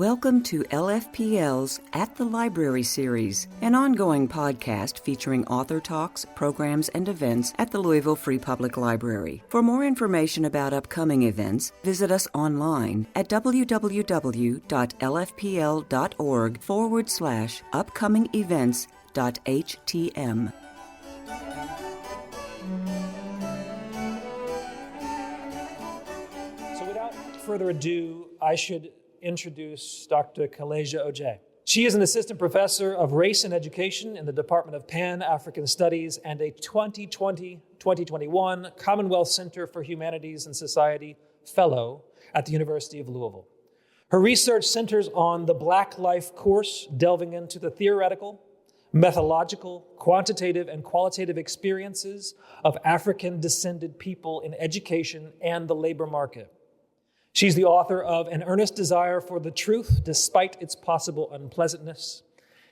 Welcome to LFPL's At the Library series, an ongoing podcast featuring author talks, programs, and events at the Louisville Free Public Library. For more information about upcoming events, visit us online at www.lfpl.org/upcoming-events.htm. So without further ado, I should introduce Dr. Kalasia Ojeh. She is an assistant professor of race and education in the Department of Pan-African Studies and a 2020-2021 Commonwealth Center for Humanities and Society Fellow at the University of Louisville. Her research centers on the Black Life course, delving into the theoretical, methodological, quantitative, and qualitative experiences of African-descended people in education and the labor market. She's the author of An Earnest Desire for the Truth Despite Its Possible Unpleasantness.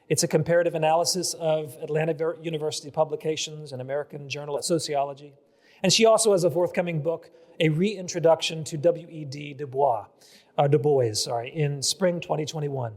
It's a comparative analysis of Atlanta University publications and American Journal of Sociology. And she also has a forthcoming book, A Reintroduction to W.E.D. Du Bois, in spring 2021.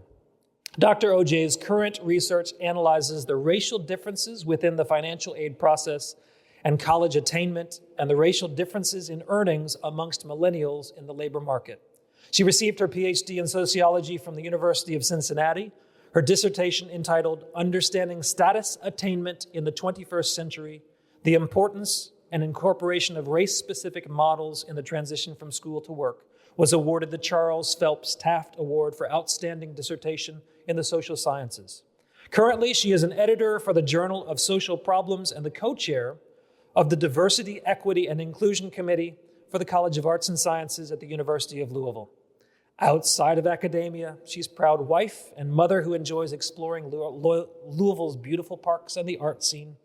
Dr. Ojeh's current research analyzes the racial differences within the financial aid process and college attainment, and the racial differences in earnings amongst millennials in the labor market. She received her PhD in sociology from the University of Cincinnati, her dissertation entitled Understanding Status Attainment in the 21st Century, the Importance and Incorporation of Race-Specific Models in the Transition from School to Work, was awarded the Charles Phelps Taft Award for Outstanding Dissertation in the Social Sciences. Currently, she is an editor for the Journal of Social Problems and the co-chair of the Diversity, Equity, and Inclusion Committee for the College of Arts and Sciences at the University of Louisville. Outside of academia, she's a proud wife and mother who enjoys exploring Louisville's beautiful parks and the art scene.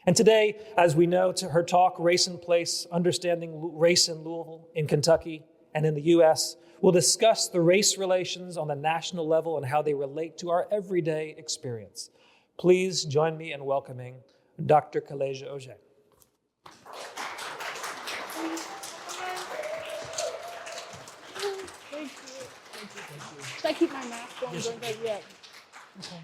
And today, as we know, to her talk, Race and Place, Understanding Race in Louisville, in Kentucky, and in the U.S., we'll discuss the race relations on the national level and how they relate to our everyday experience. Please join me in welcoming Dr. Kalasia Ojeh. Should I keep my mask on? Yes, yet? Okay.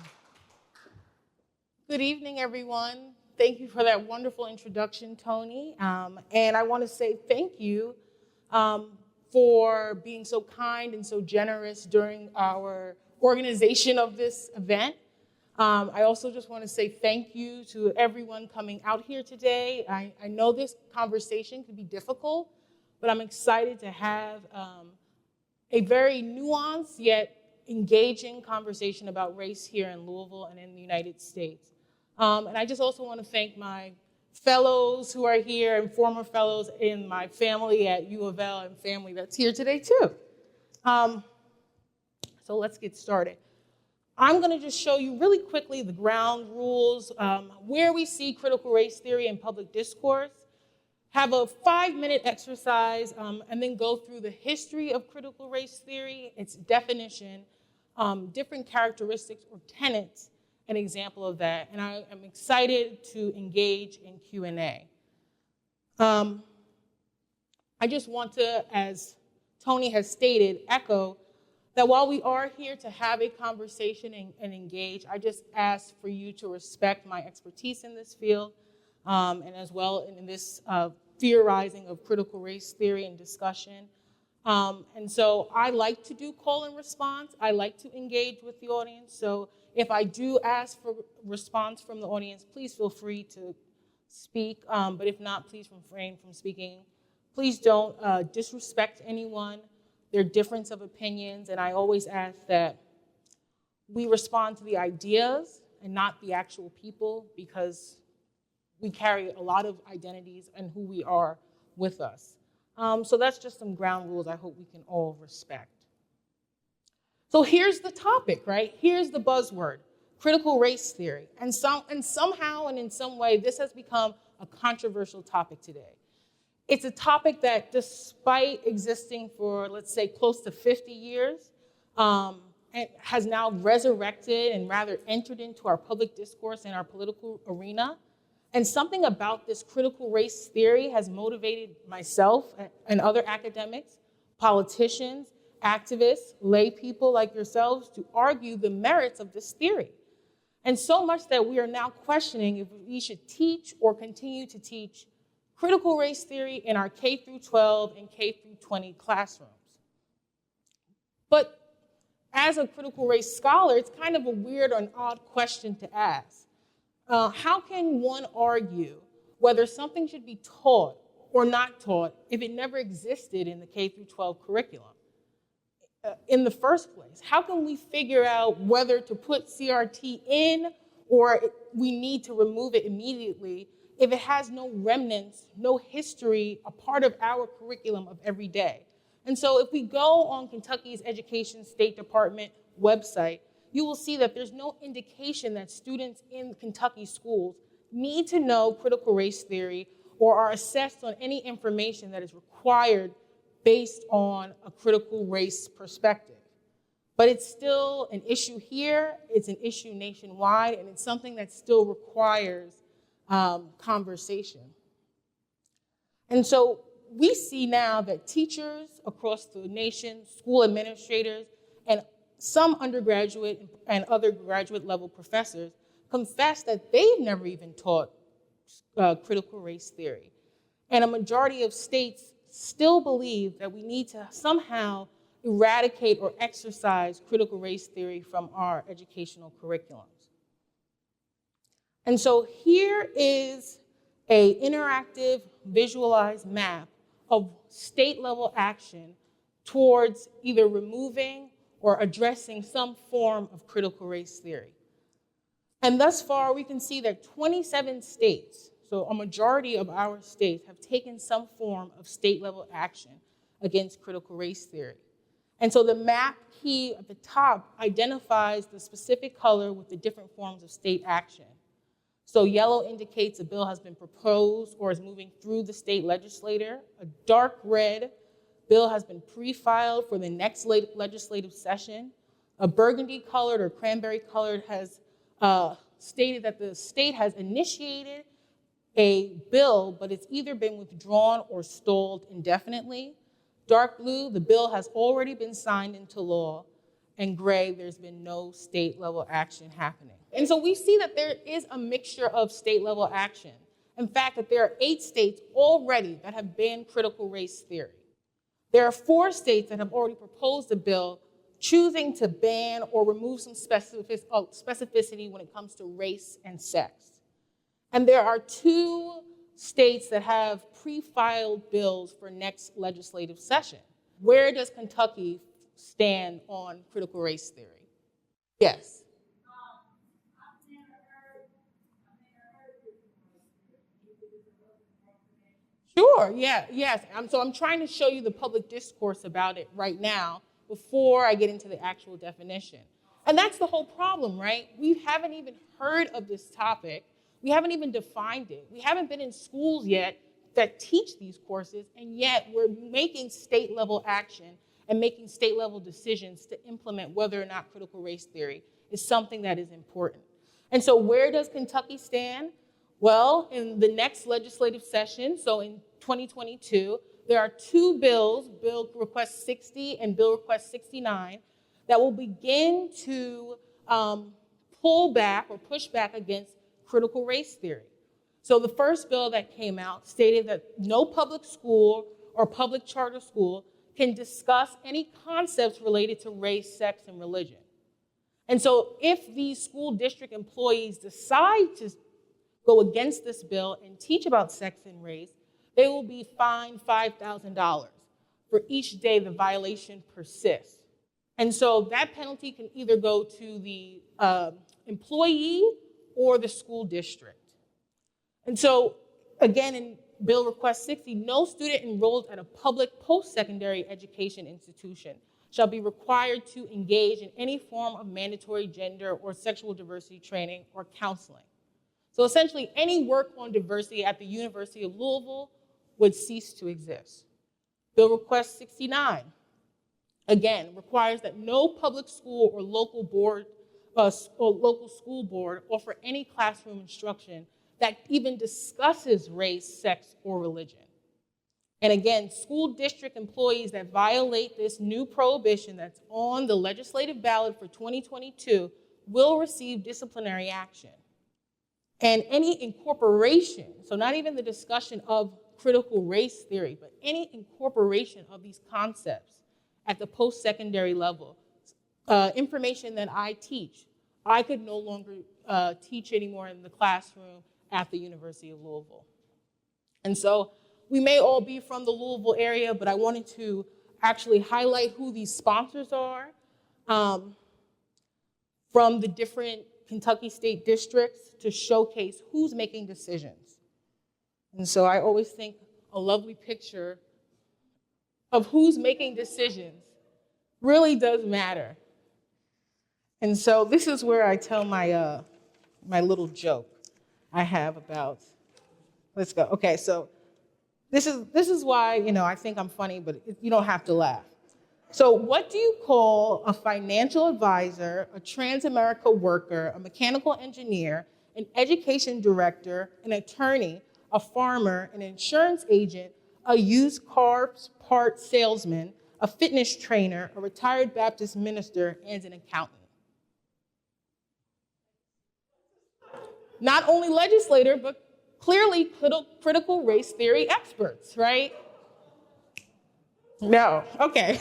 Good evening, everyone. Thank you for that wonderful introduction, Tony. And I want to say thank you for being so kind and so generous during our organization of this event. I also just want to say thank you to everyone coming out here today. I know this conversation could be difficult, but I'm excited to have a very nuanced yet engaging conversation about race here in Louisville and in the United States. And I just also want to thank my fellows who are here and former fellows in my family at U of L and family that's here today too. So let's get started. I'm going to just show you really quickly the ground rules, where we see critical race theory in public discourse, have a 5-minute exercise, and then go through the history of critical race theory, its definition, different characteristics or tenets, an example of that. And I am excited to engage in Q&A. I just want to, as Tony has stated, echo that while we are here to have a conversation and engage, I just ask for you to respect my expertise in this field, and as well in this theorizing of critical race theory and discussion. And so I like to do call and response. I like to engage with the audience. So if I do ask for response from the audience, please feel free to speak. But if not, please refrain from speaking. Please don't disrespect anyone, their difference of opinions. And I always ask that we respond to the ideas and not the actual people, because we carry a lot of identities and who we are with us. So that's just some ground rules I hope we can all respect. So here's the topic, right? Here's the buzzword, critical race theory. And somehow and in some way, this has become a controversial topic today. It's a topic that, despite existing for, let's say, close to 50 years, it has now resurrected and rather entered into our public discourse and our political arena. And something about this critical race theory has motivated myself and other academics, politicians, activists, lay people like yourselves to argue the merits of this theory. And so much that we are now questioning if we should teach or continue to teach critical race theory in our K through 12 and K through 20 classrooms. But as a critical race scholar, it's kind of a weird or an odd question to ask. How can one argue whether something should be taught or not taught if it never existed in the K through 12 curriculum in the first place? How can we figure out whether to put CRT in or we need to remove it immediately if it has no remnants, no history, a part of our curriculum of every day? And so if we go on Kentucky's Education State Department website, you will see that there's no indication that students in Kentucky schools need to know critical race theory or are assessed on any information that is required based on a critical race perspective. But it's still an issue here, it's an issue nationwide, and it's something that still requires conversation. And so we see now that teachers across the nation, school administrators, and some undergraduate and other graduate level professors confess that they've never even taught critical race theory. And a majority of states still believe that we need to somehow eradicate or exercise critical race theory from our educational curriculums. And so here is an interactive visualized map of state-level action towards either removing or addressing some form of critical race theory. And thus far, we can see that 27 states, so a majority of our states, have taken some form of state-level action against critical race theory. And so the map key at the top identifies the specific color with the different forms of state action. So yellow indicates a bill has been proposed or is moving through the state legislature. A dark red bill has been pre-filed for the next legislative session. A burgundy colored or cranberry colored has stated that the state has initiated a bill, but it's either been withdrawn or stalled indefinitely. Dark blue, the bill has already been signed into law. And gray, there's been no state-level action happening. And so we see that there is a mixture of state-level action. In fact, that there are 8 states already that have banned critical race theory. There are 4 states that have already proposed a bill choosing to ban or remove some specificity when it comes to race and sex. And there are 2 states that have pre-filed bills for next legislative session. Where does Kentucky stand on critical race theory? Yes. Sure, yes. So I'm trying to show you the public discourse about it right now before I get into the actual definition. And that's the whole problem, right? We haven't even heard of this topic. We haven't even defined it. We haven't been in schools yet that teach these courses, and yet we're making state-level action and making state-level decisions to implement whether or not critical race theory is something that is important. And so where does Kentucky stand? Well, in the next legislative session, so in 2022, there are 2 bills, Bill Request 60 and Bill Request 69, that will begin to pull back or push back against critical race theory. So the first bill that came out stated that no public school or public charter school can discuss any concepts related to race, sex, and religion. And so if these school district employees decide to go against this bill and teach about sex and race, they will be fined $5,000 for each day the violation persists. And so that penalty can either go to the employee or the school district. And so, again, in Bill Request 60, no student enrolled at a public post-secondary education institution shall be required to engage in any form of mandatory gender or sexual diversity training or counseling. So essentially, any work on diversity at the University of Louisville would cease to exist. Bill Request 69, again, requires that no public school or local school board offer any classroom instruction that even discusses race, sex, or religion. And again, school district employees that violate this new prohibition that's on the legislative ballot for 2022 will receive disciplinary action. And any incorporation, so not even the discussion of critical race theory, but any incorporation of these concepts at the post-secondary level, information that I teach, I could no longer teach anymore in the classroom at the University of Louisville. And so we may all be from the Louisville area, but I wanted to actually highlight who these sponsors are from the different Kentucky state districts to showcase who's making decisions. And so I always think a lovely picture of who's making decisions really does matter. And so this is where I tell my, my little joke I have about, let's go. Okay, so this is why, I think I'm funny, but you don't have to laugh. So what do you call a financial advisor, a Transamerica worker, a mechanical engineer, an education director, an attorney, a farmer, an insurance agent, a used car part salesman, a fitness trainer, a retired Baptist minister, and an accountant? Not only legislator, but clearly critical race theory experts, right? No, okay.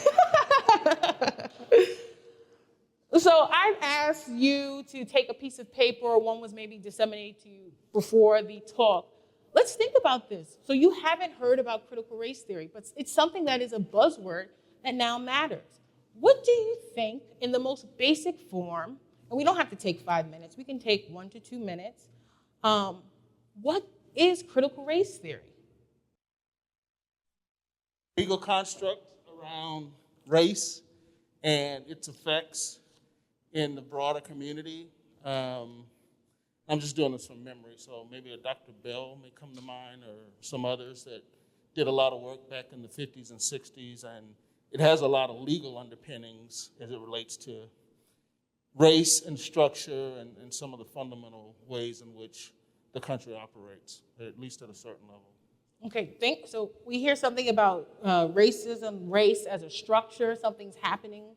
So I've asked you to take a piece of paper, or one was maybe disseminated to you before the talk. Let's think about this. So you haven't heard about critical race theory, but it's something that is a buzzword that now matters. What do you think, in the most basic form, and we don't have to take 5 minutes, we can take 1 to 2 minutes, what is critical race theory? Legal construct around race and its effects in the broader community. I'm just doing this from memory, so maybe a Dr. Bell may come to mind, or some others that did a lot of work back in the 50s and 60s, and it has a lot of legal underpinnings as it relates to race and structure and some of the fundamental ways in which the country operates, at least at a certain level. Okay, so we hear something about racism, race as a structure, something's happening.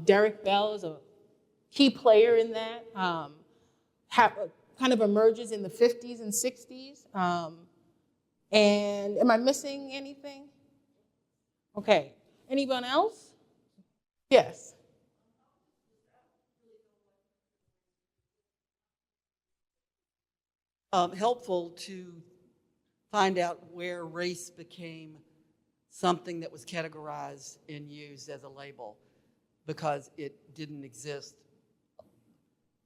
Derek Bell is a key player in that, kind of emerges in the 50s and 60s. And am I missing anything? Okay, anyone else? Yes. Helpful to find out where race became something that was categorized and used as a label, because it didn't exist,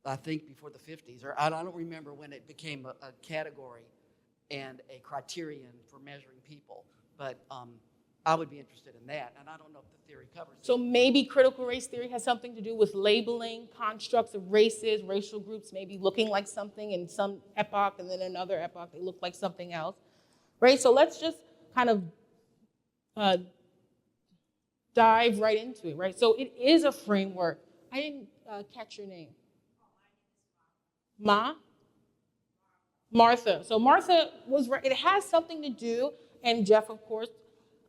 I think, before the 50s, or I don't remember when it became a category and a criterion for measuring people, but I would be interested in that, and I don't know if the theory covers it. So maybe critical race theory has something to do with labeling constructs of races, racial groups maybe looking like something in some epoch, and then another epoch they look like something else, right? So let's just kind of dive right into it, right? So it is a framework. I didn't catch your name. Martha. So Martha was right. It has something to do, and Jeff, of course,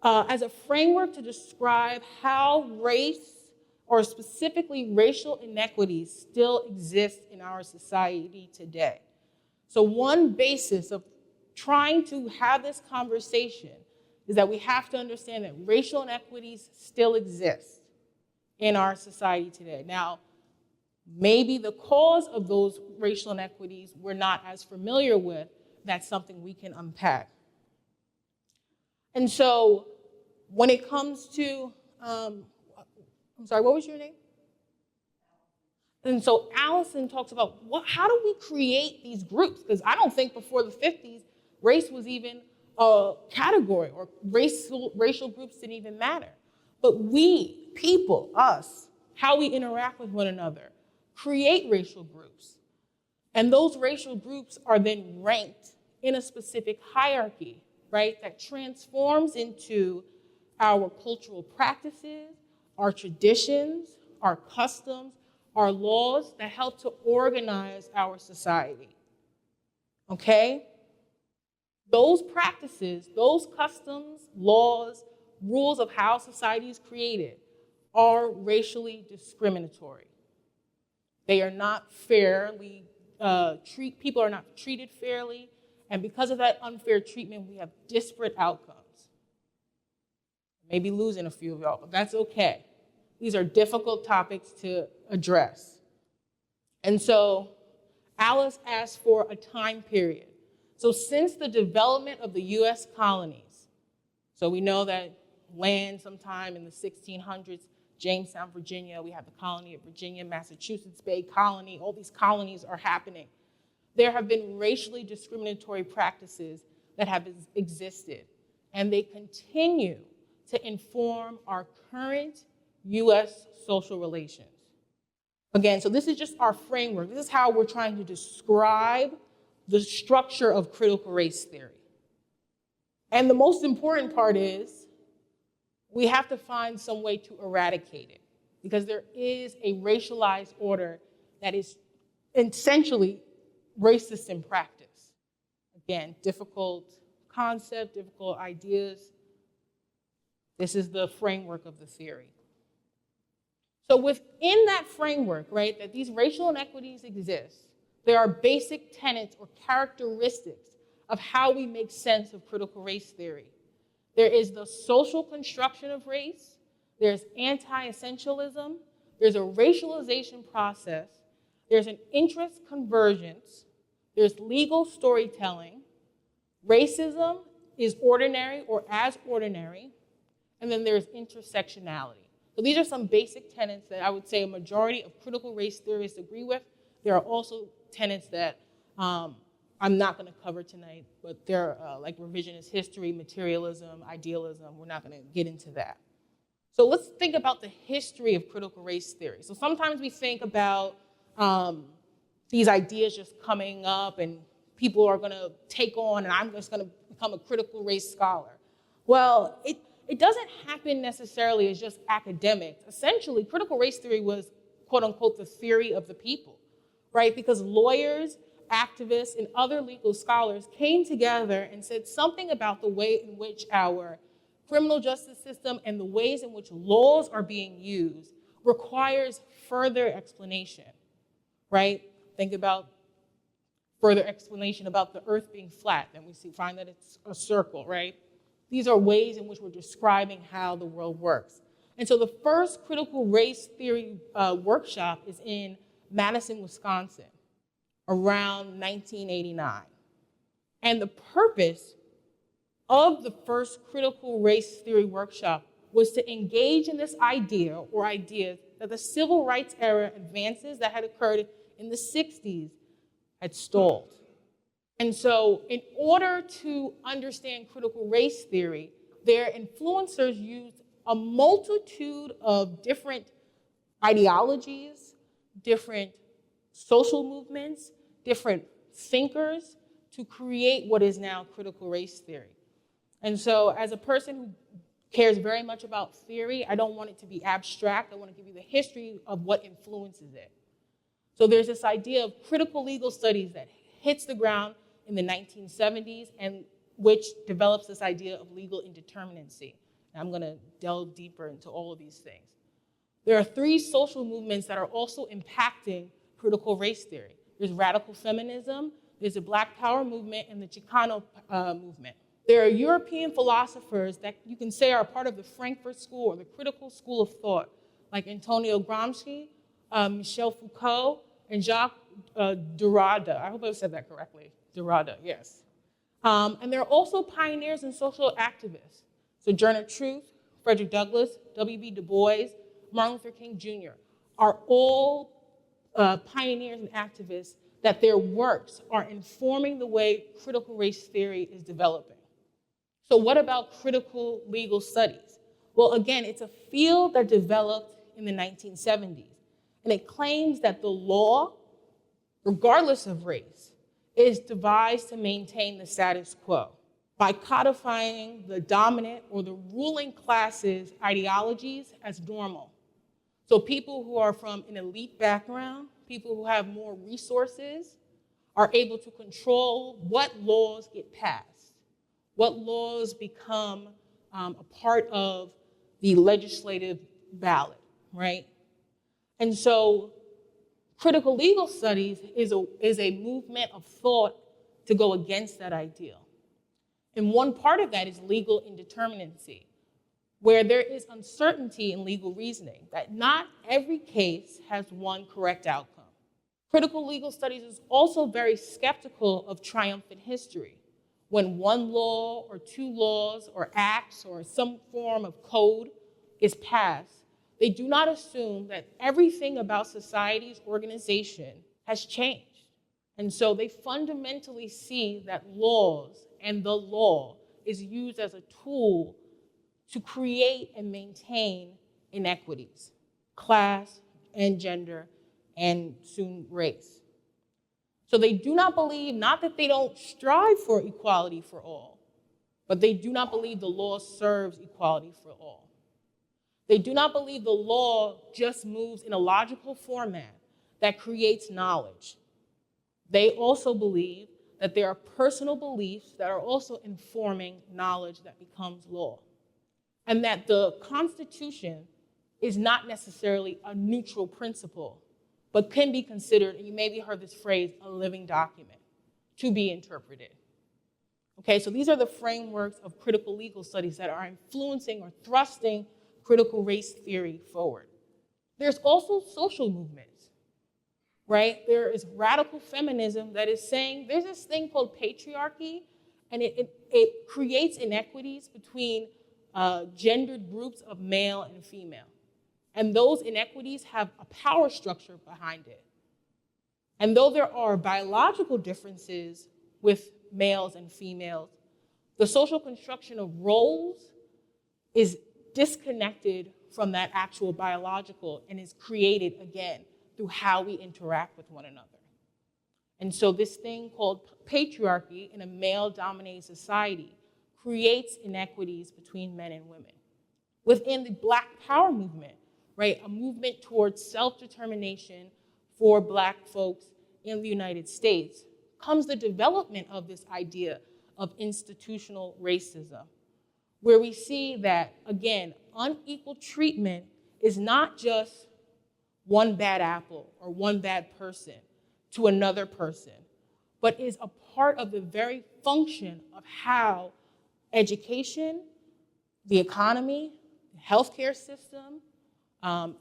as a framework to describe how race, or specifically racial inequities, still exist in our society today. So one basis of trying to have this conversation is that we have to understand that racial inequities still exist in our society today. Now, maybe the cause of those racial inequities we're not as familiar with. That's something we can unpack. And so when it comes to, I'm sorry, what was your name? And so Allison talks about how do we create these groups? Because I don't think before the 50s, race was even a category, or racial groups didn't even matter. But we, people, us, how we interact with one another, create racial groups. And those racial groups are then ranked in a specific hierarchy, right, that transforms into our cultural practices, our traditions, our customs, our laws that help to organize our society. Okay? Those practices, those customs, laws, rules of how society is created are racially discriminatory. They are not fairly, people are not treated fairly, and because of that unfair treatment, we have disparate outcomes. Maybe losing a few of y'all, but that's okay. These are difficult topics to address. And so Alice asked for a time period. So since the development of the U.S. colonies, so we know that land sometime in the 1600s, Jamestown, Virginia, we have the colony of Virginia, Massachusetts Bay Colony, all these colonies are happening. There have been racially discriminatory practices that have existed, and they continue to inform our current U.S. social relations. Again, so this is just our framework. This is how we're trying to describe the structure of critical race theory. And the most important part is we have to find some way to eradicate it, because there is a racialized order that is essentially racist in practice. Again, difficult concept, difficult ideas. This is the framework of the theory. So within that framework, right, that these racial inequities exist, there are basic tenets or characteristics of how we make sense of critical race theory. There is the social construction of race, there's anti-essentialism, there's a racialization process, there's an interest convergence, there's legal storytelling, racism is ordinary or as ordinary, and then there's intersectionality. So these are some basic tenets that I would say a majority of critical race theorists agree with. There are also tenets that I'm not going to cover tonight, but they're like revisionist history, materialism, idealism. We're not going to get into that. So let's think about the history of critical race theory. So sometimes we think about these ideas just coming up and people are going to take on, and I'm just going to become a critical race scholar. Well, it doesn't happen necessarily as just academics. Essentially, critical race theory was, quote unquote, the theory of the people, right? Because lawyers, activists, and other legal scholars came together and said something about the way in which our criminal justice system and the ways in which laws are being used requires further explanation, right? Think about further explanation about the earth being flat, then we find that it's a circle, right? These are ways in which we're describing how the world works. And so the first critical race theory workshop is in Madison, Wisconsin, around 1989. And the purpose of the first critical race theory workshop was to engage in this idea or ideas that the civil rights era advances that had occurred in the 60s had stalled. And so in order to understand critical race theory, their influencers used a multitude of different ideologies, different social movements, different thinkers to create what is now critical race theory. And so as a person who cares very much about theory, I don't want it to be abstract. I want to give you the history of what influences it. So there's this idea of critical legal studies that hits the ground in the 1970s, and which develops this idea of legal indeterminacy. And I'm going to delve deeper into all of these things. There are three social movements that are also impacting critical race theory. There's radical feminism, there's the Black Power movement, and the Chicano movement. There are European philosophers that you can say are part of the Frankfurt School or the critical school of thought, like Antonio Gramsci, Michel Foucault, and Jacques Derrida. I hope I said that correctly. Derrida, yes. And there are also pioneers and social activists. Sojourner Truth, Frederick Douglass, W.B. Du Bois, Martin Luther King Jr. are all pioneers and activists that their works are informing the way critical race theory is developing. So what about critical legal studies? Well, again, it's a field that developed in the 1970s, and it claims that the law, regardless of race, is devised to maintain the status quo by codifying the dominant or the ruling class's ideologies as normal. So people who are from an elite background, people who have more resources, are able to control what laws get passed. What laws become a part of the legislative ballot, right? And so critical legal studies is a movement of thought to go against that ideal. And one part of that is legal indeterminacy, where there is uncertainty in legal reasoning, that not every case has one correct outcome. Critical legal studies is also very skeptical of triumphant history. When one law or two laws or acts or some form of code is passed, they do not assume that everything about society's organization has changed. And so they fundamentally see that laws and the law is used as a tool to create and maintain inequities, class and gender, and soon race. So they do not believe, not that they don't strive for equality for all, but they do not believe the law serves equality for all. They do not believe the law just moves in a logical format that creates knowledge. They also believe that there are personal beliefs that are also informing knowledge that becomes law, and that the Constitution is not necessarily a neutral principle, but can be considered, and you maybe heard this phrase, a living document to be interpreted. Okay, so these are the frameworks of critical legal studies that are influencing or thrusting critical race theory forward. There's also social movements, right? There is radical feminism that is saying there's this thing called patriarchy, and it creates inequities between gendered groups of male and female. And those inequities have a power structure behind it. And though there are biological differences with males and females, the social construction of roles is disconnected from that actual biological and is created, again, through how we interact with one another. And so this thing called patriarchy in a male-dominated society creates inequities between men and women. Within the Black Power movement, right, a movement towards self-determination for Black folks in the United States, comes the development of this idea of institutional racism, where we see that, again, unequal treatment is not just one bad apple or one bad person to another person, but is a part of the very function of how education, the economy, the healthcare system,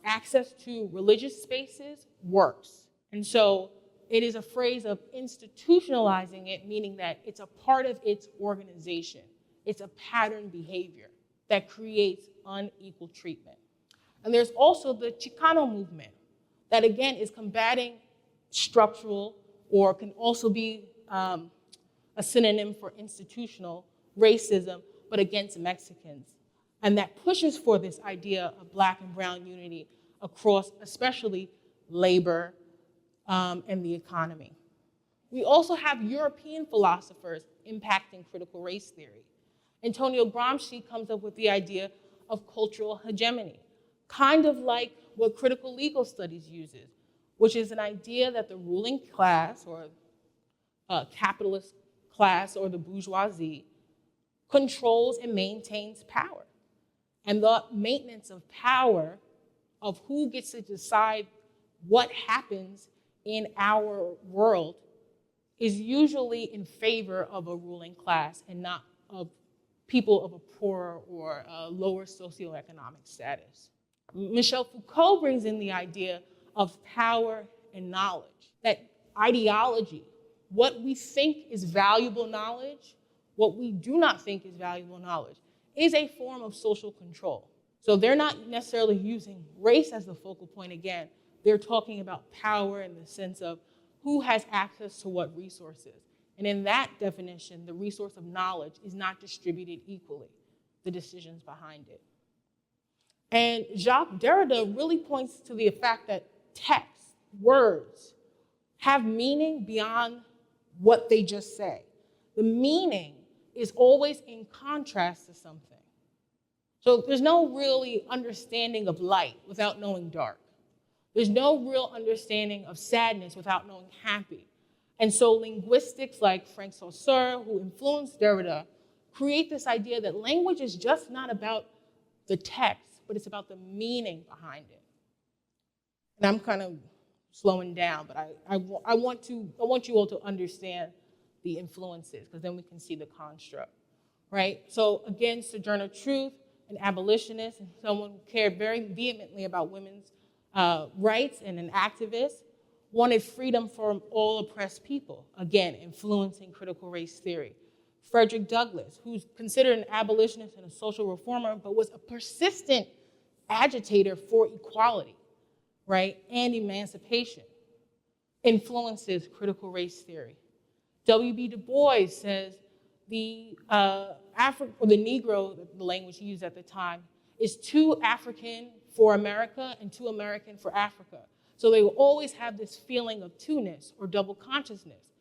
access to religious spaces works. And so it is a phrase of institutionalizing it, meaning that it's a part of its organization. It's a pattern behavior that creates unequal treatment. And there's also the Chicano movement that, again, is combating structural, or can also be a synonym for institutional racism, but against Mexicans. And that pushes for this idea of Black and brown unity across especially labor and the economy. We also have European philosophers impacting critical race theory. Antonio Gramsci comes up with the idea of cultural hegemony, kind of like what critical legal studies uses, which is an idea that the ruling class or capitalist class or the bourgeoisie controls and maintains power. And the maintenance of power, of who gets to decide what happens in our world, is usually in favor of a ruling class and not of people of a poorer or a lower socioeconomic status. Michel Foucault brings in the idea of power and knowledge, that ideology, what we think is valuable knowledge, what we do not think is valuable knowledge, is a form of social control. So they're not necessarily using race as the focal point again. They're talking about power in the sense of who has access to what resources. And in that definition, the resource of knowledge is not distributed equally, the decisions behind it. And Jacques Derrida really points to the fact that text, words, have meaning beyond what they just say. The meaning is always in contrast to something. So there's no really understanding of light without knowing dark. There's no real understanding of sadness without knowing happy. And so linguistics like Frank Saussure, who influenced Derrida, create this idea that language is just not about the text, but it's about the meaning behind it. And I'm kind of slowing down, but I want you all to understand the influences, because then we can see the construct, right? So again, Sojourner Truth, an abolitionist and someone who cared very vehemently about women's rights and an activist, wanted freedom for all oppressed people, again, influencing critical race theory. Frederick Douglass, who's considered an abolitionist and a social reformer, but was a persistent agitator for equality, right, and emancipation, influences critical race theory. W.B. Du Bois says the Negro, the language he used at the time, is too African for America and too American for Africa. So they will always have this feeling of two-ness or double consciousness,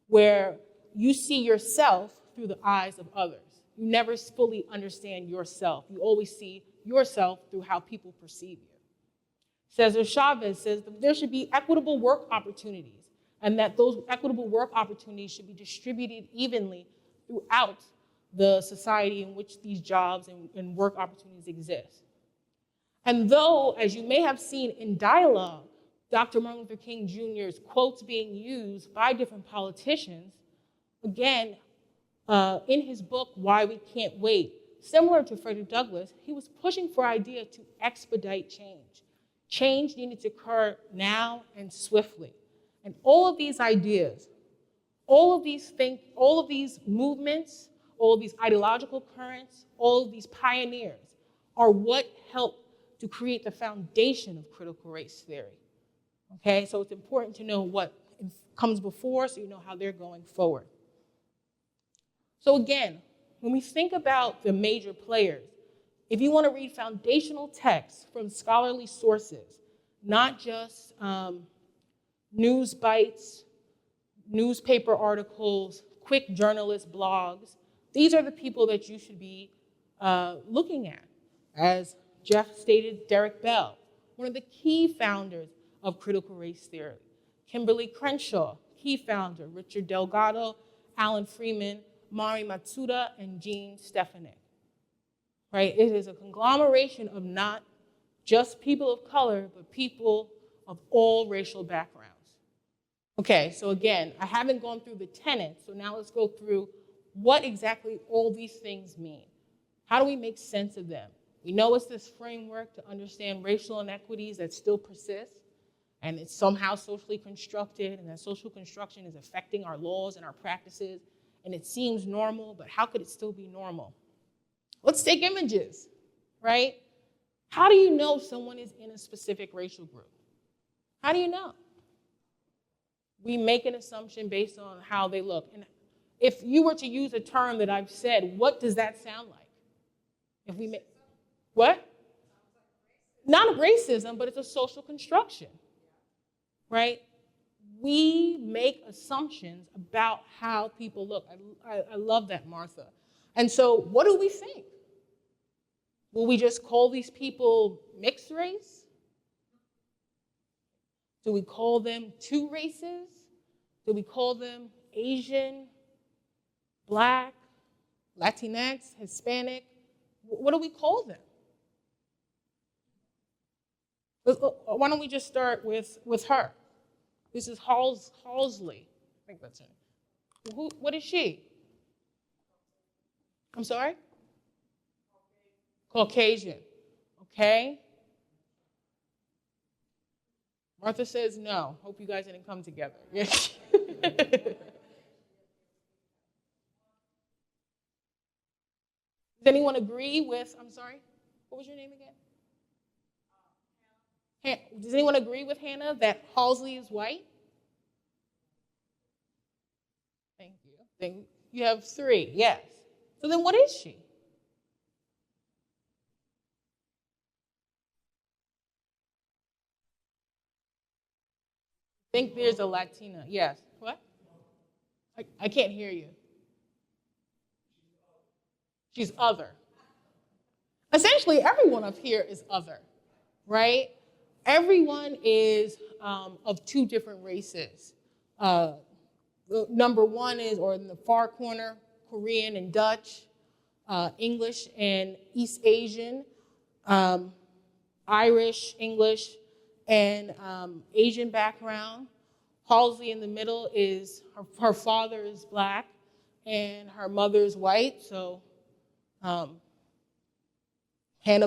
where you see yourself through the eyes of others. You never fully understand yourself. You always see yourself through how people perceive you. Cesar Chavez says that there should be equitable work opportunities, and that those equitable work opportunities should be distributed evenly throughout the society in which these jobs and work opportunities exist. And though, as you may have seen in dialogue, Dr. Martin Luther King Jr.'s quotes being used by different politicians, again, in his book, Why We Can't Wait, similar to Frederick Douglass, he was pushing for idea to expedite change. Change needed to occur now and swiftly. And all of these ideas, all of these movements, all of these ideological currents, all of these pioneers are what helped to create the foundation of critical race theory. Okay, so it's important to know what comes before so you know how they're going forward. So again, when we think about the major players, if you want to read foundational texts from scholarly sources, not just news bites, newspaper articles, quick journalist blogs, these are the people that you should be looking at. As Jeff stated, Derek Bell, one of the key founders of critical race theory. Kimberly Crenshaw, key founder. Richard Delgado, Alan Freeman, Mari Matsuda, and Jean Stefanik. Right? It is a conglomeration of not just people of color, but people of all racial backgrounds. Okay, so again, I haven't gone through the tenets, so now let's go through what exactly all these things mean. How do we make sense of them? We know it's this framework to understand racial inequities that still persist, and it's somehow socially constructed, and that social construction is affecting our laws and our practices, and it seems normal, but how could it still be normal? Let's take images, right? How do you know someone is in a specific racial group? How do you know? We make an assumption based on how they look. And if you were to use a term that I've said, what does that sound like? If we make, what? Not a racism, but it's a social construction, right? We make assumptions about how people look. I love that, Martha. And so what do we think? Will we just call these people mixed race? Do we call them two races? Do we call them Asian, Black, Latinx, Hispanic? What do we call them? Why don't we just start with her? This is Halsley. I think that's her. What is she? I'm sorry? Caucasian. Okay. Martha says no. Hope you guys didn't come together. Does anyone agree with, I'm sorry, what was your name again? Does anyone agree with Hannah that Halsley is white? Thank you. You have three, yes. So then what is she? I think there's a Latina, yes. What? I can't hear you. She's other. Essentially, everyone up here is other, right? Everyone is of two different races. Number one is, or in the far corner, Korean and Dutch. English and East Asian, Irish, English, and Asian background. Halsey in the middle is, her father is black and her mother is white, so Hannah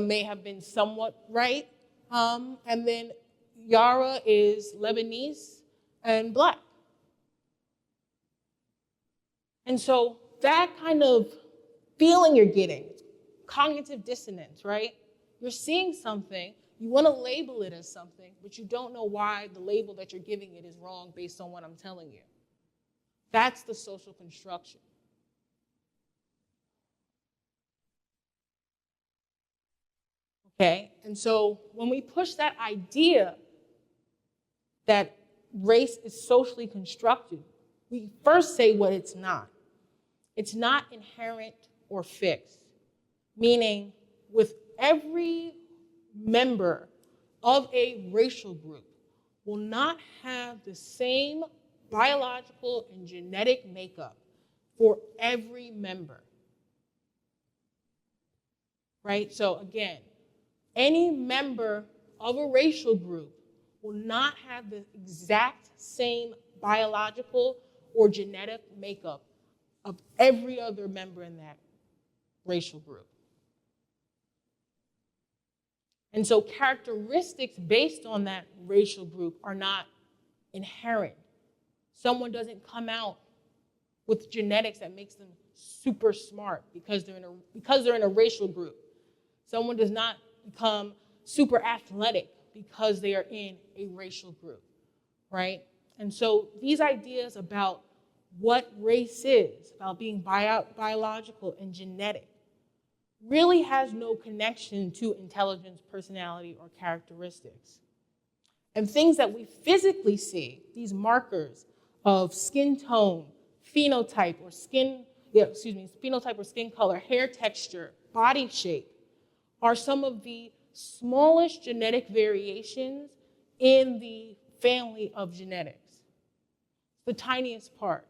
may have been somewhat right. And then Yara is Lebanese and black. And so that kind of feeling you're getting, cognitive dissonance, right? You're seeing something, you want to label it as something, but you don't know why the label that you're giving it is wrong based on what I'm telling you. That's the social construction. Okay, and so when we push that idea that race is socially constructed, we first say what it's not. It's not inherent or fixed, meaning with every member of a racial group will not have the same biological and genetic makeup for every member. Right? So again, any member of a racial group will not have the exact same biological or genetic makeup of every other member in that racial group. And so characteristics based on that racial group are not inherent. Someone doesn't come out with genetics that makes them super smart because they're in a racial group. Someone does not become super athletic because they are in a racial group, right? And so these ideas about what race is, about being biological and genetic, really has no connection to intelligence, personality, or characteristics. And things that we physically see, these markers of skin tone, phenotype or skin color, hair texture, body shape, are some of the smallest genetic variations in the family of genetics. The tiniest part.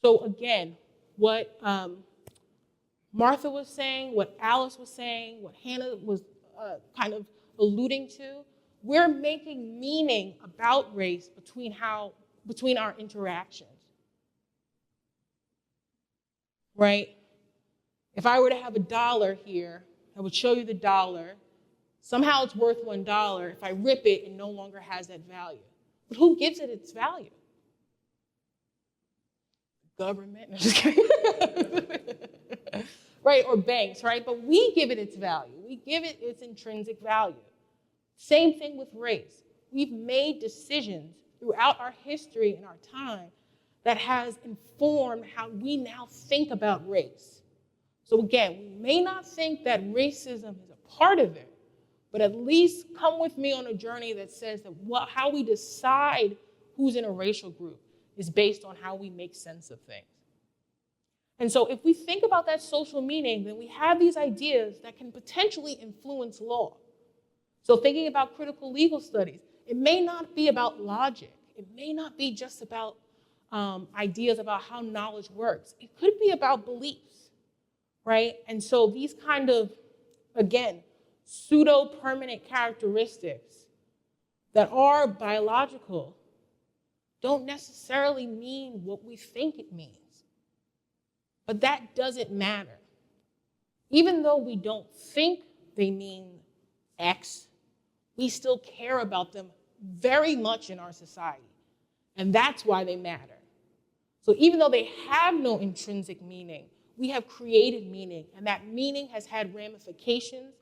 So again, what Martha was saying, what Alice was saying, what Hannah was kind of alluding to, we're making meaning about race between our interactions, right? If I were to have $1 here, I would show you the dollar. Somehow it's worth $1. If I rip it, it no longer has that value. But who gives it its value? Government? No, just kidding. Right, or banks, right? But we give it its value. We give it its intrinsic value. Same thing with race. We've made decisions throughout our history and our time that has informed how we now think about race. So again, we may not think that racism is a part of it, but at least come with me on a journey that says that how we decide who's in a racial group is based on how we make sense of things. And so if we think about that social meaning, then we have these ideas that can potentially influence law. So thinking about critical legal studies, it may not be about logic. It may not be just about ideas about how knowledge works. It could be about beliefs, right? And so these kind of, again, pseudo-permanent characteristics that are biological don't necessarily mean what we think it means. But that doesn't matter. Even though we don't think they mean X, we still care about them very much in our society. And that's why they matter. So even though they have no intrinsic meaning, we have created meaning, and that meaning has had ramifications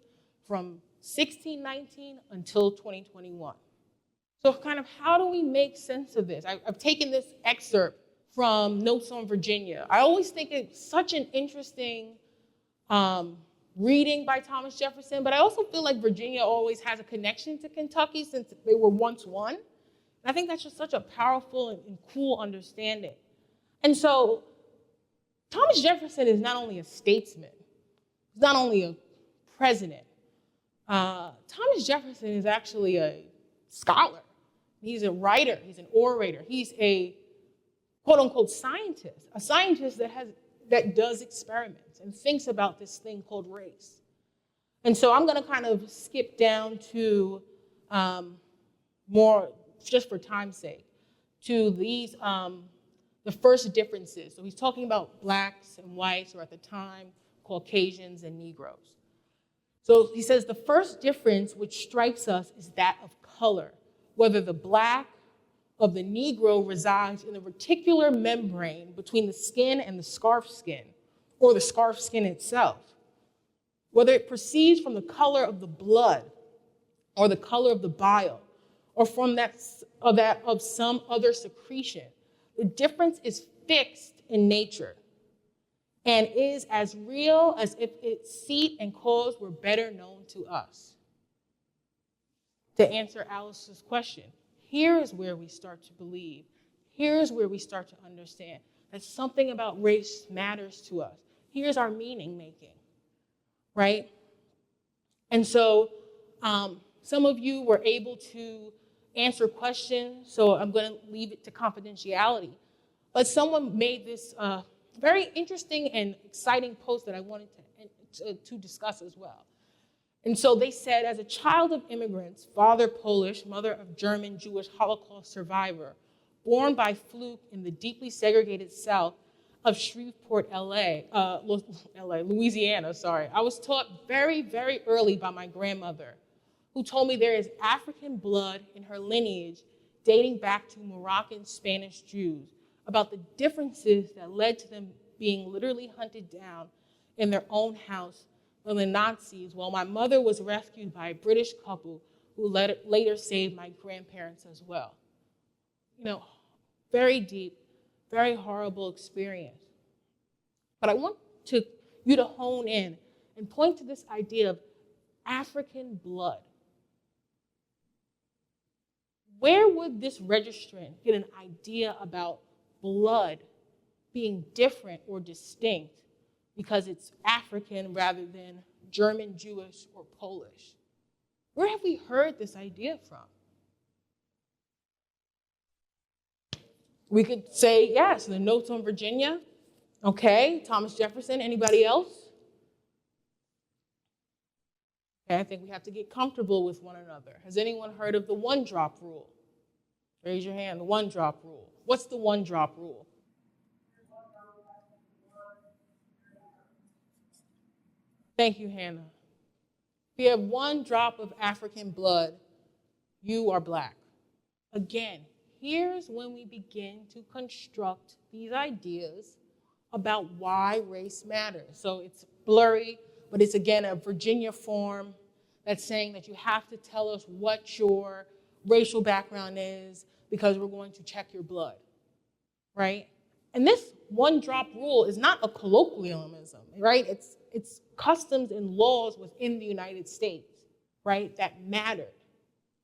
from 1619 until 2021. So kind of how do we make sense of this? I've taken this excerpt from Notes on Virginia. I always think it's such an interesting reading by Thomas Jefferson, but I also feel like Virginia always has a connection to Kentucky since they were once one. And I think that's just such a powerful and cool understanding. And so Thomas Jefferson is not only a statesman, he's not only a president. Thomas Jefferson is actually a scholar. He's a writer, he's an orator, he's a quote unquote scientist, a scientist that does experiments and thinks about this thing called race. And so I'm going to kind of skip down to more, just for time's sake, to these, the first differences. So he's talking about blacks and whites, or at the time, Caucasians and Negroes. So he says the first difference which strikes us is that of color, whether the black of the Negro resides in the reticular membrane between the skin and the scarf skin, or the scarf skin itself, whether it proceeds from the color of the blood or the color of the bile, or from that of some other secretion. The difference is fixed in nature and is as real as if its seat and cause were better known to us. To answer Alice's question, here is where we start to believe, here is where we start to understand that something about race matters to us. Here's our meaning making, right? And so some of you were able to answer questions, so I'm going to leave it to confidentiality. But someone made this very interesting and exciting post that I wanted to discuss as well. And so they said, as a child of immigrants, father Polish, mother of German Jewish Holocaust survivor, born by fluke in the deeply segregated South of Shreveport, Louisiana, I was taught very, very early by my grandmother, who told me there is African blood in her lineage dating back to Moroccan Spanish Jews, about the differences that led to them being literally hunted down in their own house by the Nazis, while my mother was rescued by a British couple who later saved my grandparents as well. You know, very deep, very horrible experience. But I want you to hone in and point to this idea of African blood. Where would this registrant get an idea about blood being different or distinct because it's African rather than German, Jewish, or Polish? Where have we heard this idea from? We could say, yes, the Notes on Virginia. Okay, Thomas Jefferson. Anybody else? Okay, I think we have to get comfortable with one another. Has anyone heard of the one-drop rule? Raise your hand, the one-drop rule. What's the one-drop rule? Thank you, Hannah. If you have one drop of African blood, you are black. Again, here's when we begin to construct these ideas about why race matters. So it's blurry, but it's, again, a Virginia form that's saying that you have to tell us what your racial background is because we're going to check your blood, right? And this one-drop rule is not a colloquialism, right? It's customs and laws within the United States, right, that mattered.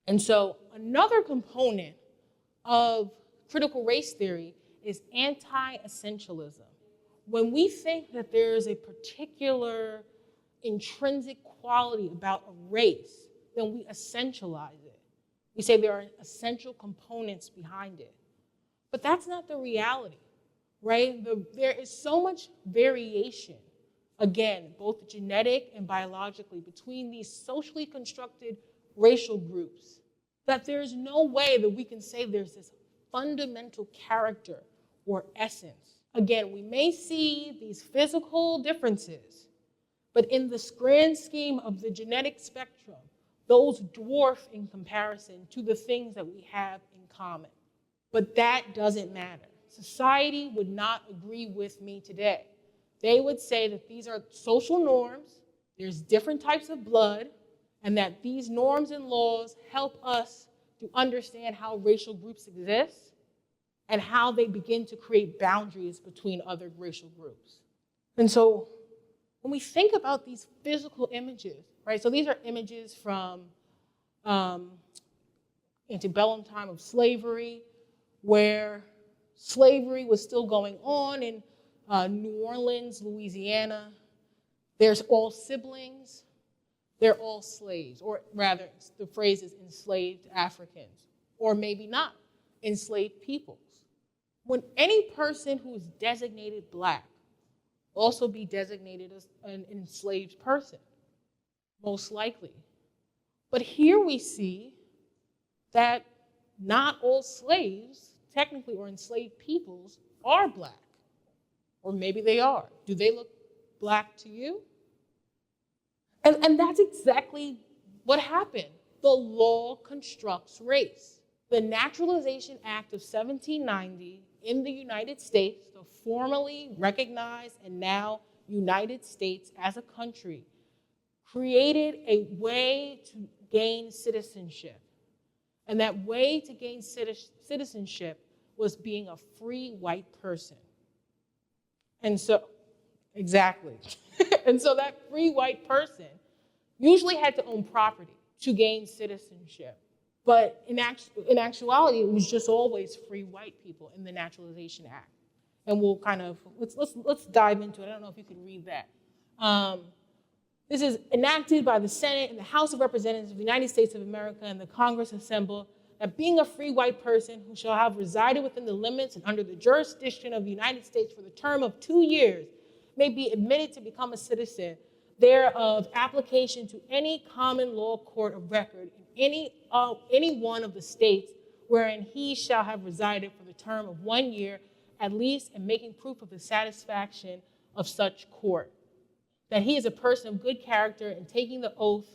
And so another component of critical race theory is anti-essentialism. When we think that there's a particular intrinsic quality about a race, then we essentialize it. We say there are essential components behind it. But that's not the reality, right? There is so much variation, again, both genetic and biologically, between these socially constructed racial groups, that there's no way that we can say there's this fundamental character or essence. Again, we may see these physical differences, but in this grand scheme of the genetic spectrum, those dwarf in comparison to the things that we have in common. But that doesn't matter. Society would not agree with me today. They would say that these are social norms, there's different types of blood, and that these norms and laws help us to understand how racial groups exist and how they begin to create boundaries between other racial groups. And so when we think about these physical images, right, so these are images from antebellum time of slavery, where slavery was still going on in New Orleans, Louisiana. There's all siblings. They're all slaves, or rather, the phrase is enslaved Africans, or maybe not, enslaved peoples. when any person who is designated black also be designated as an enslaved person, most likely. But here we see that not all slaves, technically, or enslaved peoples, are black. Or maybe they are. Do they look black to you? And that's exactly what happened. The law constructs race. The Naturalization Act of 1790 in the United States, the formally recognized and now United States as a country, created a way to gain citizenship. And that way to gain citizenship was being a free white person. And so, exactly. And so that free white person usually had to own property to gain citizenship. But in actuality, it was just always free white people in the Naturalization Act. And we'll kind of, let's dive into it. I don't know if you can read that. This is enacted by the Senate and the House of Representatives of the United States of America and the Congress assembled, that being a free white person who shall have resided within the limits and under the jurisdiction of the United States for the term of 2 years may be admitted to become a citizen thereof, application to any common law court of record in any one of the states wherein he shall have resided for the term of 1 year at least, and making proof of the satisfaction of such court, that he is a person of good character and taking the oath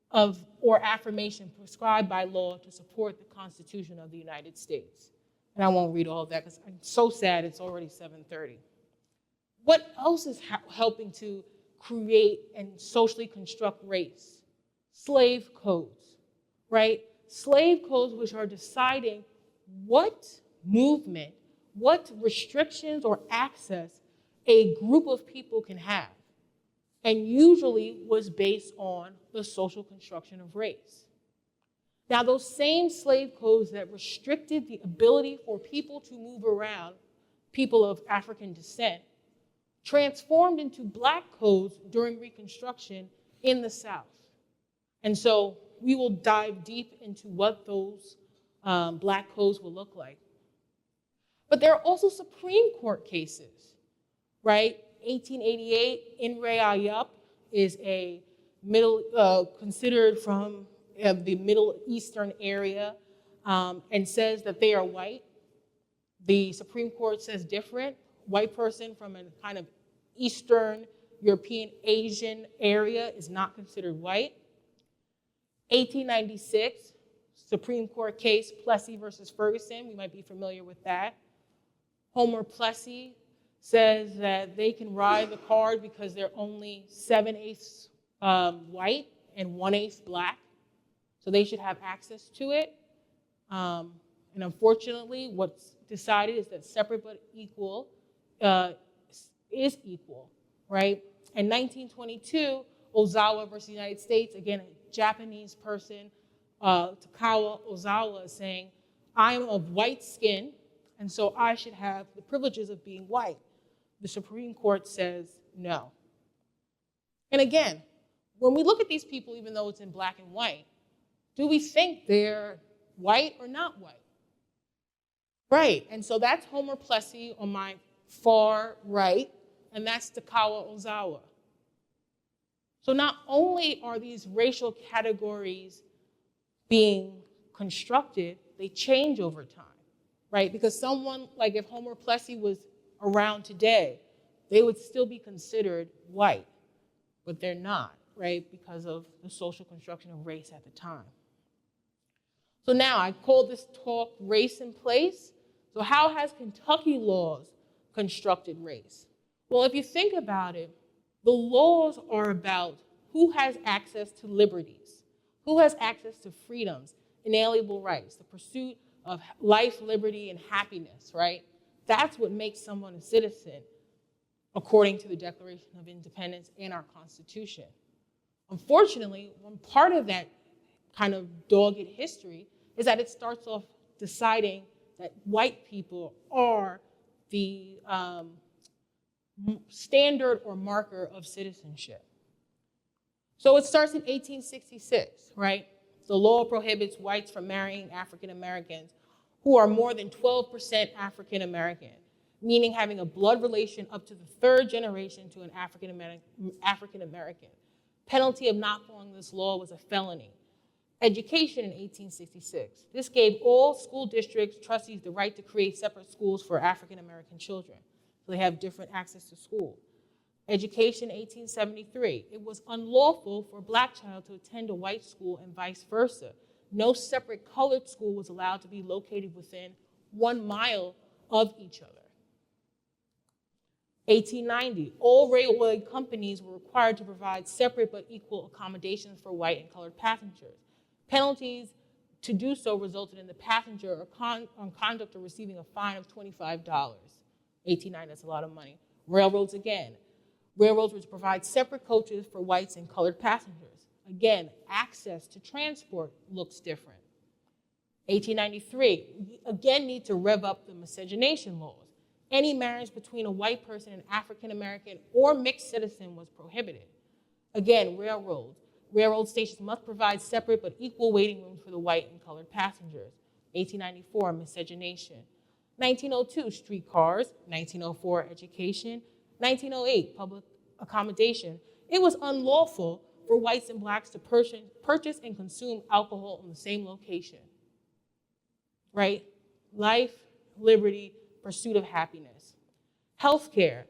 of or affirmation prescribed by law to support the Constitution of the United States. And I won't read all of that because I'm so sad it's already 7:30. What else is helping to create and socially construct race? Slave codes, right? Slave codes which are deciding what movement, what restrictions or access a group of people can have, and usually was based on the social construction of race. Now, those same slave codes that restricted the ability for people to move around, people of African descent, transformed into black codes during Reconstruction in the South. And so we will dive deep into what those black codes will look like. But there are also Supreme Court cases, right? 1888, In re Ayyub is a considered from the Middle Eastern area and says that they are white. The Supreme Court says different. White person from a kind of Eastern European Asian area is not considered white. 1896, Supreme Court case, Plessy versus Ferguson. We might be familiar with that. Homer Plessy says that they can ride the card because they're only 7/8 white and 1/8 black. So they should have access to it. And unfortunately, what's decided is that separate but equal is equal, right? In 1922, Ozawa versus the United States, again, a Japanese person, Takawa Ozawa, is saying, I'm of white skin, and so I should have the privileges of being white. The Supreme Court says no. And again, when we look at these people, even though it's in black and white, do we think they're white or not white? Right, and so that's Homer Plessy on my far right, and that's Takawa Ozawa. So not only are these racial categories being constructed, they change over time, right? Because someone, like if Homer Plessy was around today, they would still be considered white, but they're not, right? Because of the social construction of race at the time. So now I call this talk Race in Place. So how has Kentucky laws constructed race? Well, if you think about it, the laws are about who has access to liberties, who has access to freedoms, inalienable rights, the pursuit of life, liberty, and happiness, right? That's what makes someone a citizen, according to the Declaration of Independence and our Constitution. Unfortunately, one part of that kind of dogged history is that it starts off deciding that white people are the standard or marker of citizenship. So it starts in 1866, right? The law prohibits whites from marrying African Americans who are more than 12% African American, meaning having a blood relation up to the third generation to an African American. Penalty of not following this law was a felony. Education in 1866. This gave all school districts trustees the right to create separate schools for African American children, so they have different access to school. Education 1873. It was unlawful for a black child to attend a white school and vice versa. No separate colored school was allowed to be located within 1 mile of each other. 1890, all railway companies were required to provide separate but equal accommodations for white and colored passengers. Penalties to do so resulted in the passenger or conductor receiving a fine of $25. 1890, that's a lot of money. Railroads again. Railroads were to provide separate coaches for whites and colored passengers. Again, access to transport looks different. 1893, we again need to rev up the miscegenation laws. Any marriage between a white person and African American or mixed citizen was prohibited. Again, railroads. Railroad stations must provide separate but equal waiting rooms for the white and colored passengers. 1894, miscegenation. 1902, streetcars. 1904, education. 1908, public accommodation. It was unlawful for whites and blacks to purchase and consume alcohol in the same location. Right? Life, liberty, pursuit of happiness. Healthcare.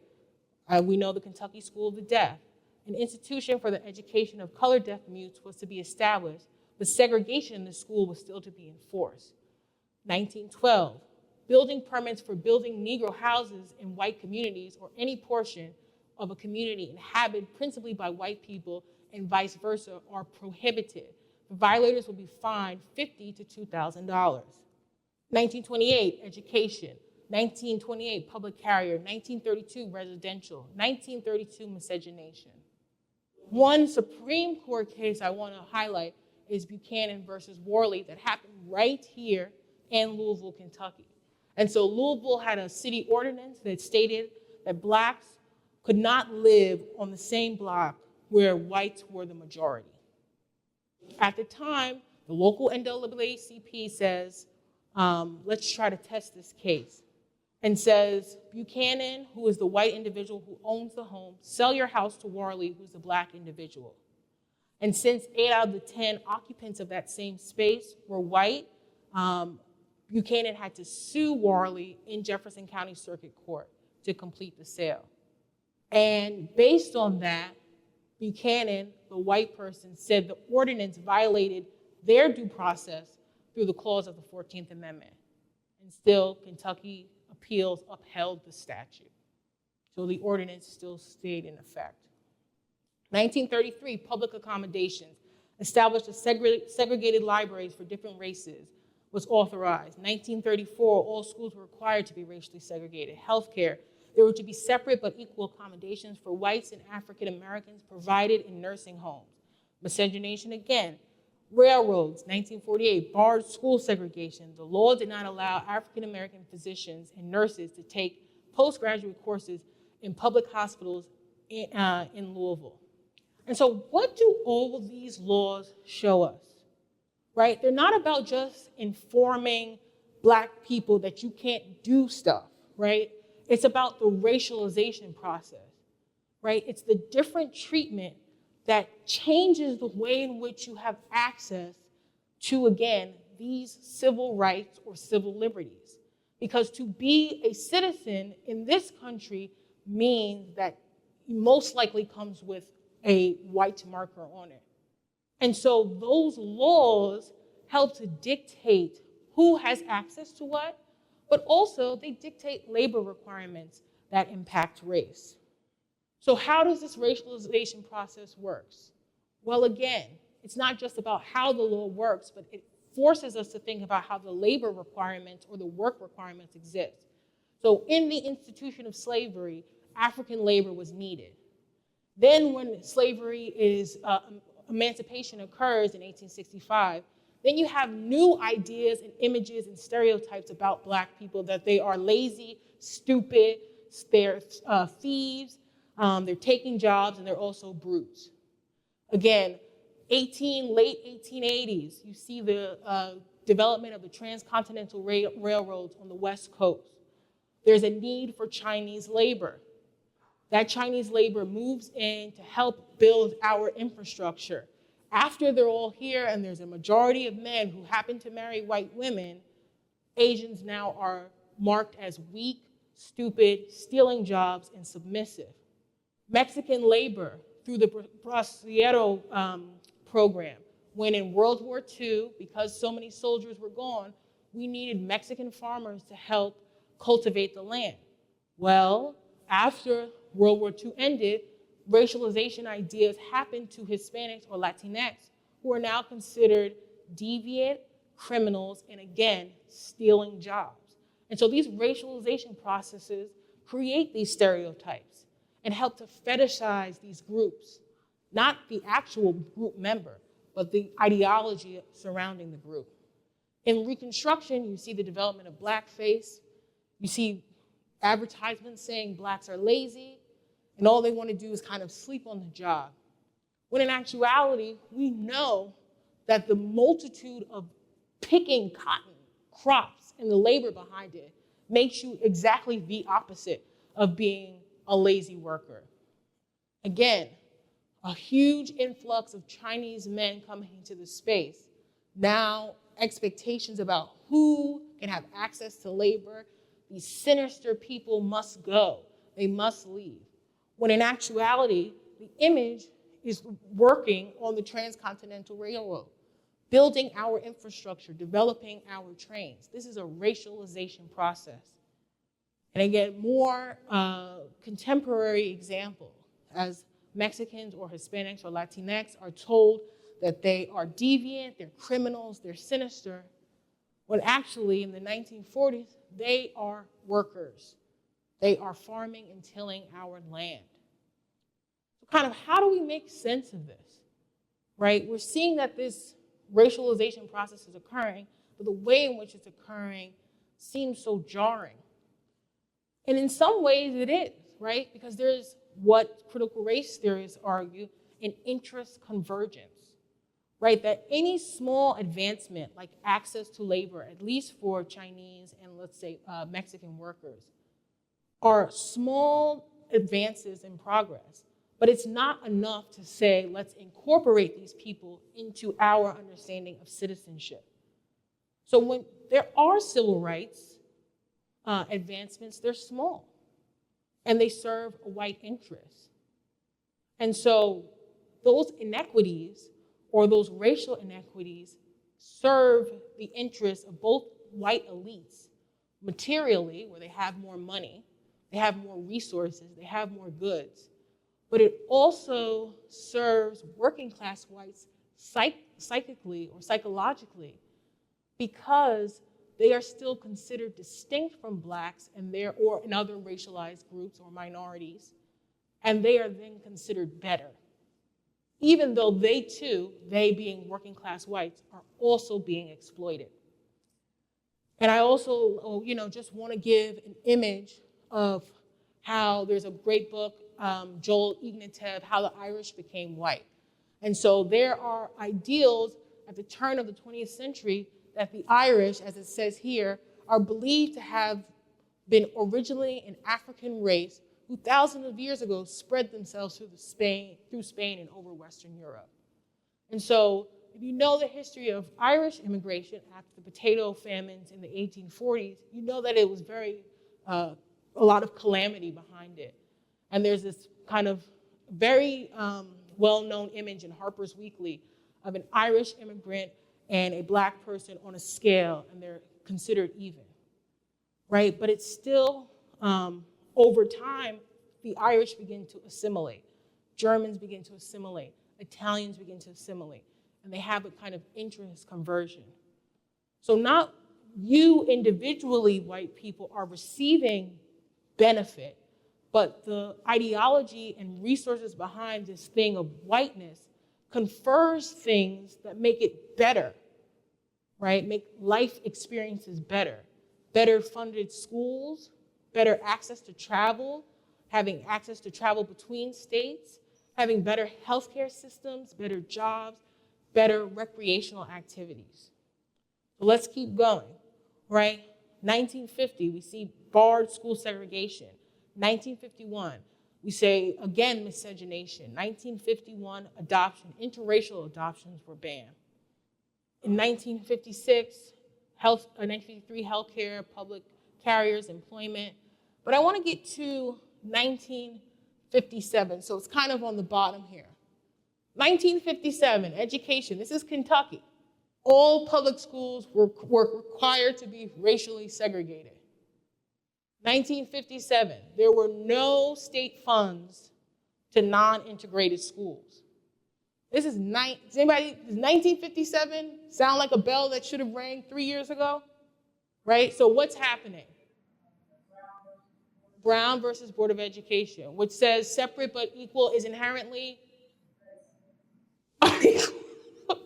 We know the Kentucky School of the Deaf. An institution for the education of colored deaf mutes was to be established, but segregation in the school was still to be enforced. 1912. Building permits for building Negro houses in white communities or any portion of a community inhabited principally by white people and vice versa are prohibited. The violators will be fined $50 to $2,000. 1928, education. 1928, public carrier. 1932, residential. 1932, miscegenation. One Supreme Court case I want to highlight is Buchanan versus Worley that happened right here in Louisville, Kentucky. And so Louisville had a city ordinance that stated that blacks could not live on the same block where whites were the majority. At the time, the local NAACP says, let's try to test this case, and says, Buchanan, who is the white individual who owns the home, sell your house to Worley, who's the black individual. And since 8 out of the 10 occupants of that same space were white, Buchanan had to sue Worley in Jefferson County Circuit Court to complete the sale. And based on that, Buchanan, the white person, said the ordinance violated their due process through the clause of the 14th Amendment. And still, Kentucky appeals upheld the statute. So the ordinance still stayed in effect. 1933, public accommodations, established a segregated libraries for different races, was authorized. 1934, all schools were required to be racially segregated. Healthcare, there were to be separate but equal accommodations for whites and African Americans provided in nursing homes. Miscegenation again. Railroads, 1948, barred school segregation. The law did not allow African American physicians and nurses to take postgraduate courses in public hospitals in Louisville. And so what do all of these laws show us? Right? They're not about just informing black people that you can't do stuff, right? It's about the racialization process, right? It's the different treatment that changes the way in which you have access to, again, these civil rights or civil liberties. Because to be a citizen in this country means that most likely comes with a white marker on it. And so those laws help to dictate who has access to what, but also they dictate labor requirements that impact race. So how does this racialization process work? Well, again, it's not just about how the law works, but it forces us to think about how the labor requirements or the work requirements exist. So in the institution of slavery, African labor was needed. Then when emancipation occurs in 1865, then you have new ideas and images and stereotypes about black people, that they are lazy, stupid, they're thieves, they're taking jobs, and they're also brutes. Again, late 1880s, you see the development of the transcontinental railroads on the West Coast, there's a need for Chinese labor. That Chinese labor moves in to help build our infrastructure. After they're all here and there's a majority of men who happen to marry white women, Asians now are marked as weak, stupid, stealing jobs, and submissive. Mexican labor through the Bracero program, when in World War II, because so many soldiers were gone, we needed Mexican farmers to help cultivate the land. Well, after World War II ended, racialization ideas happened to Hispanics or Latinx, who are now considered deviant, criminals, and again, stealing jobs. And so these racialization processes create these stereotypes and help to fetishize these groups, not the actual group member, but the ideology surrounding the group. In Reconstruction, you see the development of blackface. You see advertisements saying blacks are lazy, and all they want to do is kind of sleep on the job. When in actuality, we know that the multitude of picking cotton crops and the labor behind it makes you exactly the opposite of being a lazy worker. Again, a huge influx of Chinese men coming into the space. Now, expectations about who can have access to labor. These sinister people must go. They must leave. When in actuality, the image is working on the transcontinental railroad, building our infrastructure, developing our trains. This is a racialization process. And again, more contemporary example, as Mexicans or Hispanics or Latinx are told that they are deviant, they're criminals, they're sinister, when actually in the 1940s, they are workers. They are farming and tilling our land. So kind of how do we make sense of this, right? We're seeing that this racialization process is occurring, but the way in which it's occurring seems so jarring. And in some ways it is, right? Because there's what critical race theorists argue, an interest convergence, right? That any small advancement, like access to labor, at least for Chinese and let's say Mexican workers, are small advances in progress. But it's not enough to say, let's incorporate these people into our understanding of citizenship. So when there are civil rights advancements, they're small. And they serve a white interest. And so those inequities or those racial inequities serve the interests of both white elites materially, where they have more money, they have more resources, they have more goods, but it also serves working class whites psychically or psychologically because they are still considered distinct from blacks and or in other racialized groups or minorities, and they are then considered better, even though they too, they being working class whites, are also being exploited. And I also, just want to give an image of how there's a great book, Joel Ignatieff, How the Irish Became White. And so there are ideals at the turn of the 20th century that the Irish, as it says here, are believed to have been originally an African race who thousands of years ago spread themselves through Spain and over Western Europe. And so if you know the history of Irish immigration after the potato famines in the 1840s, you know that it was a lot of calamity behind it. And there's this kind of very well-known image in Harper's Weekly of an Irish immigrant and a black person on a scale, and they're considered even, right? But it's still, over time, the Irish begin to assimilate. Germans begin to assimilate. Italians begin to assimilate. And they have a kind of interest conversion. So not you individually, white people, are receiving benefit, but the ideology and resources behind this thing of whiteness confers things that make it better, right? Make life experiences better. Better funded schools, better access to travel, having access to travel between states, having better healthcare systems, better jobs, better recreational activities. So let's keep going, right? 1950, we see barred school segregation. 1951, we say, again, miscegenation. 1951, adoption, interracial adoptions were banned. In 1956, 1953, healthcare, public carriers, employment. But I want to get to 1957, so it's kind of on the bottom here. 1957, education. This is Kentucky. All public schools were required to be racially segregated. 1957, there were no state funds to non-integrated schools. Does 1957 sound like a bell that should have rang 3 years ago? Right? So what's happening? Brown versus Board of Education, which says separate but equal is inherently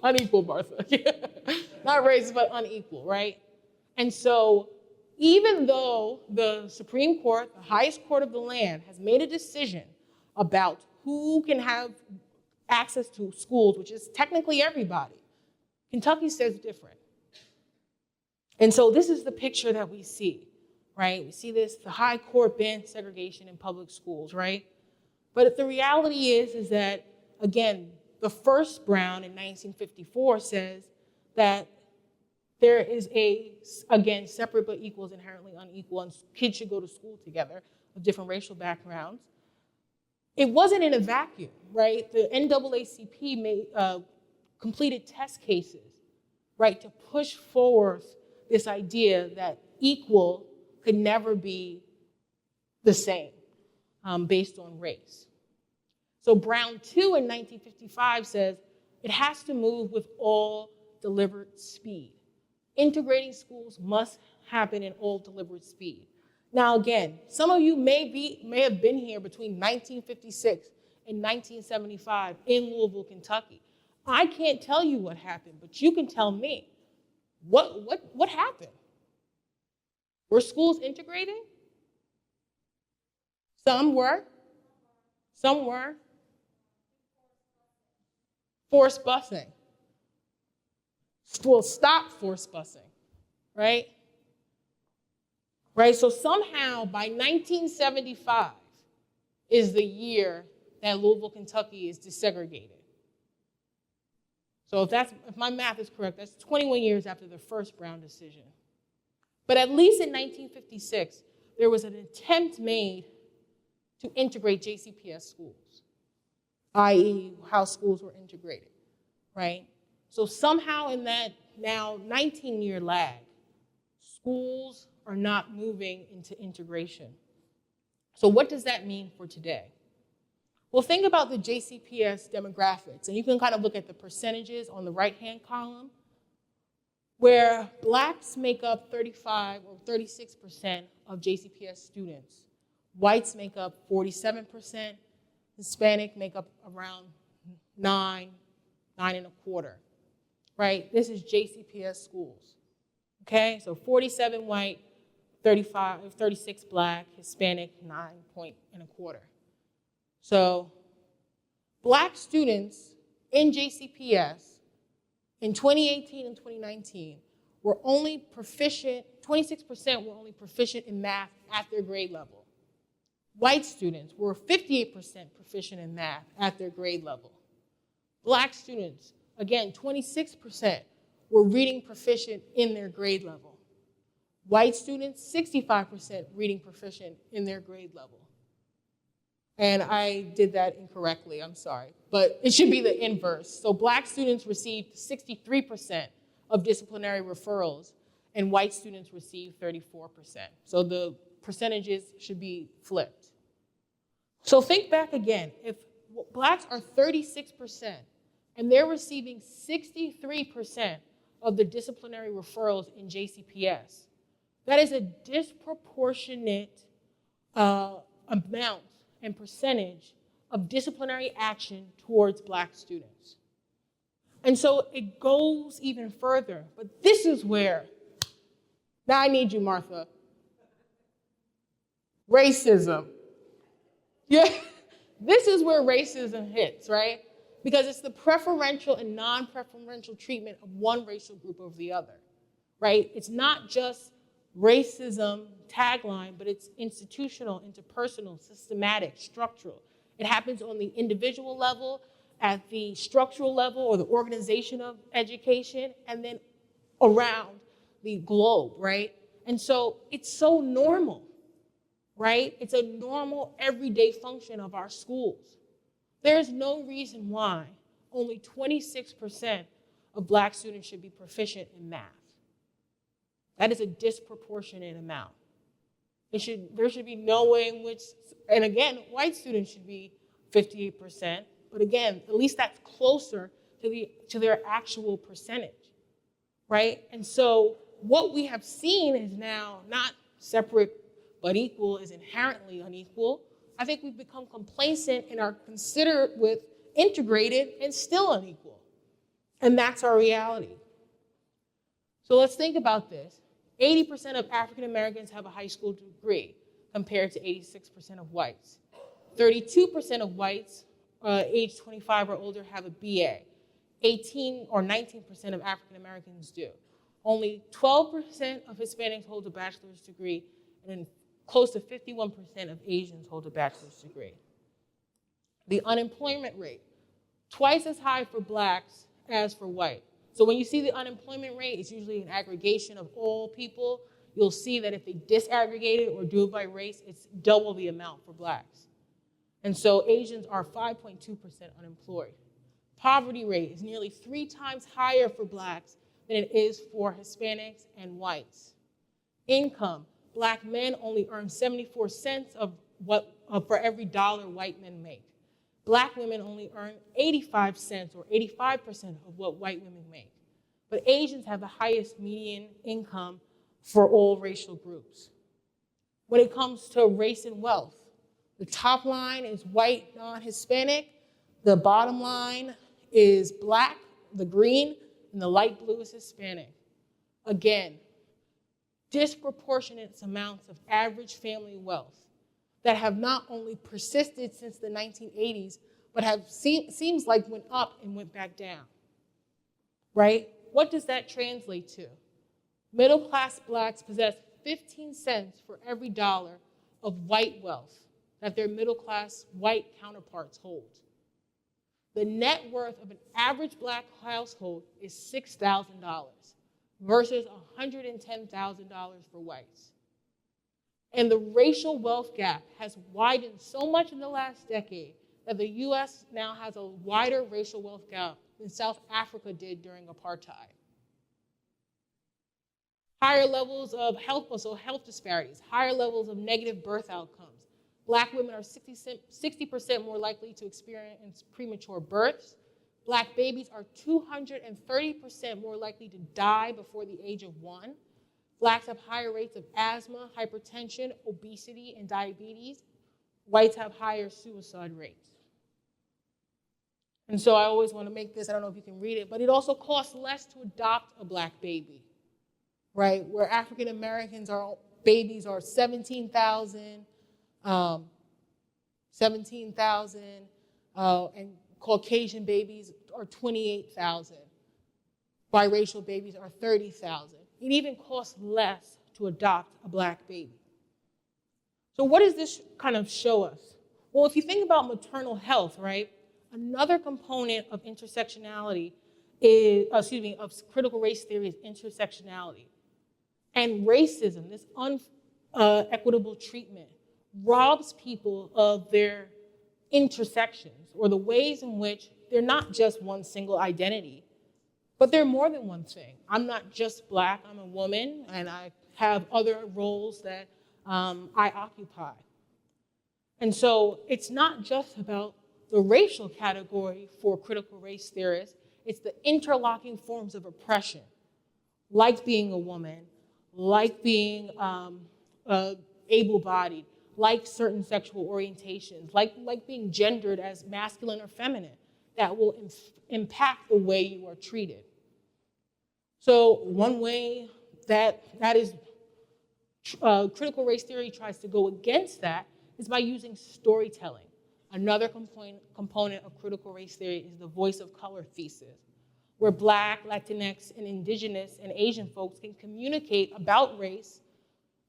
unequal, Martha. Not racist, but unequal, right? And so even though the Supreme Court, the highest court of the land, has made a decision about who can have access to schools, which is technically everybody, Kentucky says different. And so this is the picture that we see, right? We see this, the high court banned segregation in public schools, right? But the reality is that, again, the first Brown in 1954 says that there is again, separate but equal is inherently unequal, and kids should go to school together of different racial backgrounds. It wasn't in a vacuum, right? The NAACP completed test cases, right, to push forward this idea that equal could never be the same based on race. So Brown 2 in 1955 says it has to move with all deliberate speed. Integrating schools must happen in all deliberate speed. Now again, some of you may have been here between 1956 and 1975 in Louisville, Kentucky. I can't tell you what happened, but you can tell me. What happened? Were schools integrating? Some were. Some were. Forced busing. Well, stop forced busing, right? Right, so somehow by 1975 is the year that Louisville, Kentucky is desegregated. So if my math is correct, that's 21 years after the first Brown decision. But at least in 1956, there was an attempt made to integrate JCPS schools, i.e. how schools were integrated, right? So somehow in that now 19-year lag, schools are not moving into integration. So what does that mean for today? Well, think about the JCPS demographics, and you can kind of look at the percentages on the right-hand column, where blacks make up 35 or 36% of JCPS students. Whites make up 47%. Hispanic make up around 9.25%, right? This is JCPS schools, okay? So 47 white, 36 black, Hispanic 9.25%. So black students in JCPS in 2018 and 2019 were only proficient, 26% were only proficient in math at their grade level. White students were 58% proficient in math at their grade level. Black students, again, 26% were reading proficient in their grade level. White students, 65% reading proficient in their grade level. And I did that incorrectly, I'm sorry. But it should be the inverse. So black students received 63% of disciplinary referrals, and white students received 34%. So the percentages should be flipped. So think back again. If blacks are 36% and they're receiving 63% of the disciplinary referrals in JCPS, that is a disproportionate amount and percentage of disciplinary action towards black students. And so it goes even further, but this is where, now I need you, Martha. Racism. Yeah, this is where racism hits, right? Because it's the preferential and non-preferential treatment of one racial group over the other. right? It's not just racism tagline, but it's institutional, interpersonal, systematic, structural. It happens on the individual level, at the structural level or the organization of education, and then around the globe, right? And so it's so normal, right? It's a normal everyday function of our schools. There's no reason why only 26% of Black students should be proficient in math. That is a disproportionate amount. There should be no way in which, and again, white students should be 58%, but again, at least that's closer to their actual percentage, right? And so what we have seen is now not separate but equal is inherently unequal. I think we've become complacent and are considered with integrated and still unequal. And that's our reality. So let's think about this. 80% of African Americans have a high school degree compared to 86% of whites. 32% of whites age 25 or older have a BA. 18 or 19% of African Americans do. Only 12% of Hispanics hold a bachelor's degree, and close to 51% of Asians hold a bachelor's degree. The unemployment rate, twice as high for Blacks as for white. So when you see the unemployment rate, it's usually an aggregation of all people. You'll see that if they disaggregate it or do it by race, it's double the amount for Blacks. And so Asians are 5.2% unemployed. Poverty rate is nearly 3 times higher for Blacks than it is for Hispanics and whites. Income, Black men only earn 74 cents for every dollar white men make. Black women only earn 85 cents or 85% of what white women make. But Asians have the highest median income for all racial groups. When it comes to race and wealth, the top line is white, non-Hispanic. The bottom line is Black, the green, and the light blue is Hispanic. Again, disproportionate amounts of average family wealth that have not only persisted since the 1980s, but have seems like went up and went back down, right? What does that translate to? Middle-class Blacks possess 15 cents for every dollar of white wealth that their middle-class white counterparts hold. The net worth of an average Black household is $6,000 versus $110,000 for whites. And the racial wealth gap has widened so much in the last decade that the U.S. now has a wider racial wealth gap than South Africa did during apartheid. Higher levels of health disparities, higher levels of negative birth outcomes. Black women are 60% more likely to experience premature births. Black babies are 230% more likely to die before the age of 1. Blacks have higher rates of asthma, hypertension, obesity, and diabetes. Whites have higher suicide rates. And so I always want to make this, I don't know if you can read it, but it also costs less to adopt a Black baby, right? Where African Americans babies are $17,000, and Caucasian babies are $28,000. Biracial babies are $30,000. It even costs less to adopt a Black baby. So what does this kind of show us? Well, if you think about maternal health, right, another component of intersectionality of critical race theory is intersectionality. And racism, this unequitable treatment, robs people of their intersections, or the ways in which they're not just one single identity, but they're more than one thing. I'm not just Black, I'm a woman, and I have other roles that I occupy. And so it's not just about the racial category for critical race theorists, it's the interlocking forms of oppression, like being a woman, like being able-bodied, like certain sexual orientations, like being gendered as masculine or feminine, that will impact the way you are treated. So one way that is critical race theory tries to go against that is by using storytelling. Another component of critical race theory is the voice of color thesis. where Black, Latinx, and Indigenous and Asian folks can communicate about race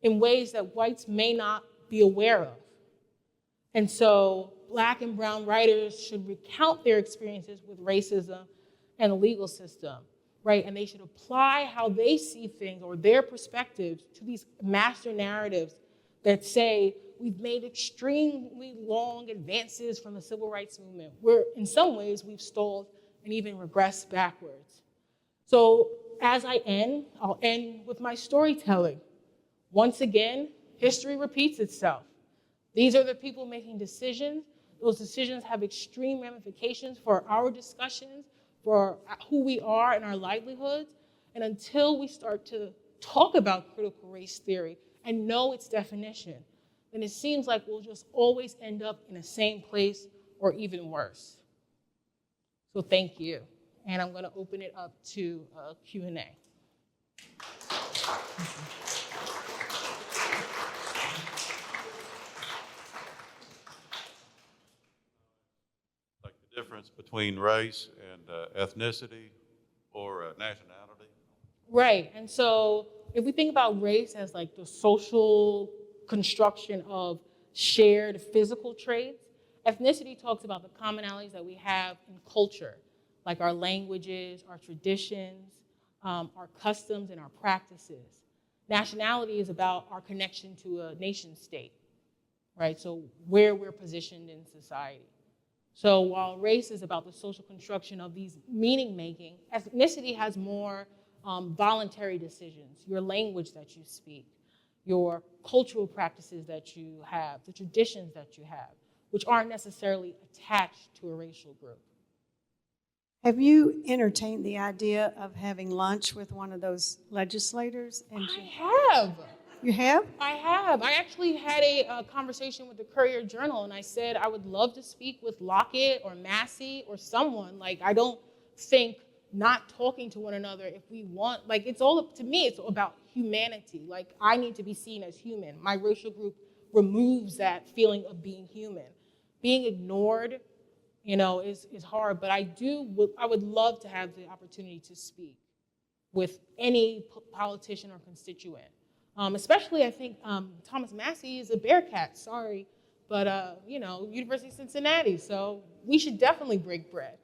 in ways that whites may not be aware of. And so Black and brown writers should recount their experiences with racism and the legal system, right? And they should apply how they see things or their perspectives to these master narratives that say we've made extremely long advances from the civil rights movement, where in some ways we've stalled and even regressed backwards. So as I'll end with my storytelling. Once again, history repeats itself. These are the people making decisions. Those decisions have extreme ramifications for our discussions, for who we are and our livelihoods. And until we start to talk about critical race theory and know its definition, then it seems like we'll just always end up in the same place or even worse. So thank you. And I'm going to open it up to Q&A. Like the difference between race and ethnicity or nationality? Right. And so if we think about race as like the social construction of shared physical traits, ethnicity talks about the commonalities that we have in culture, like our languages, our traditions, our customs, and our practices. Nationality is about our connection to a nation state, right? So where we're positioned in society. So while race is about the social construction of these meaning making, ethnicity has more voluntary decisions, your language that you speak, your cultural practices that you have, the traditions that you have, which aren't necessarily attached to a racial group. Have you entertained the idea of having lunch with one of those legislators? I have. You have? I have. I actually had a conversation with the Courier Journal, and I said I would love to speak with Lockett or Massey or someone. Like, I don't think not talking to one another, if we want, like, it's all, to me, it's about humanity. Like, I need to be seen as human. My racial group removes that feeling of being human. Being ignored, is hard, but I would love to have the opportunity to speak with any politician or constituent. Especially, I think Thomas Massey is a Bearcat, sorry, but, University of Cincinnati, so we should definitely break bread.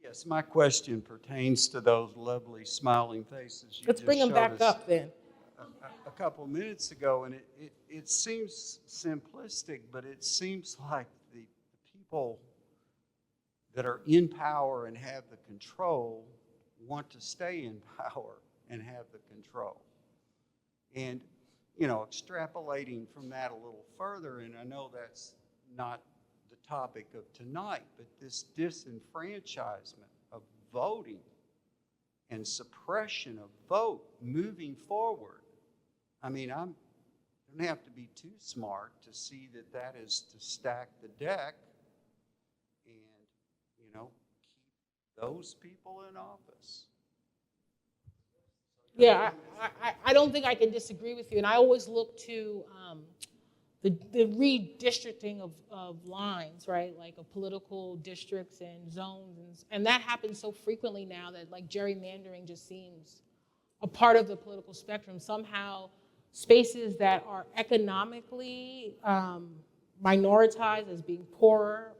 Yes, my question pertains to those lovely smiling faces you Let's bring them back up then. A couple minutes ago, and it seems simplistic, but it seems like the people that are in power and have the control want to stay in power and have the control. And, extrapolating from that a little further, and I know that's not the topic of tonight, but this disenfranchisement of voting and suppression of vote moving forward. I mean, I don't have to be too smart to see that is to stack the deck and, keep those people in office. Yeah, I don't think I can disagree with you. And I always look to the redistricting of lines, right? Like of political districts and zones. And that happens so frequently now that like gerrymandering just seems a part of the political spectrum. Somehow spaces that are economically minoritized as being poorer,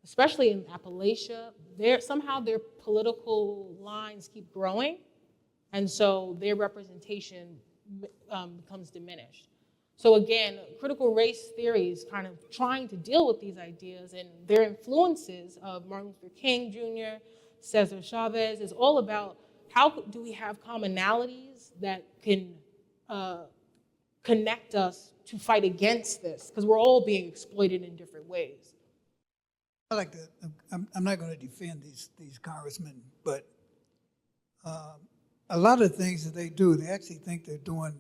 especially in Appalachia, somehow their political lines keep growing. And so their representation becomes diminished. So again, critical race theory is kind of trying to deal with these ideas, and their influences of Martin Luther King Jr., Cesar Chavez is all about how do we have commonalities that can connect us to fight against this, because we're all being exploited in different ways. I like to, I'm not going to defend these congressmen, but a lot of the things that they do, they actually think they're doing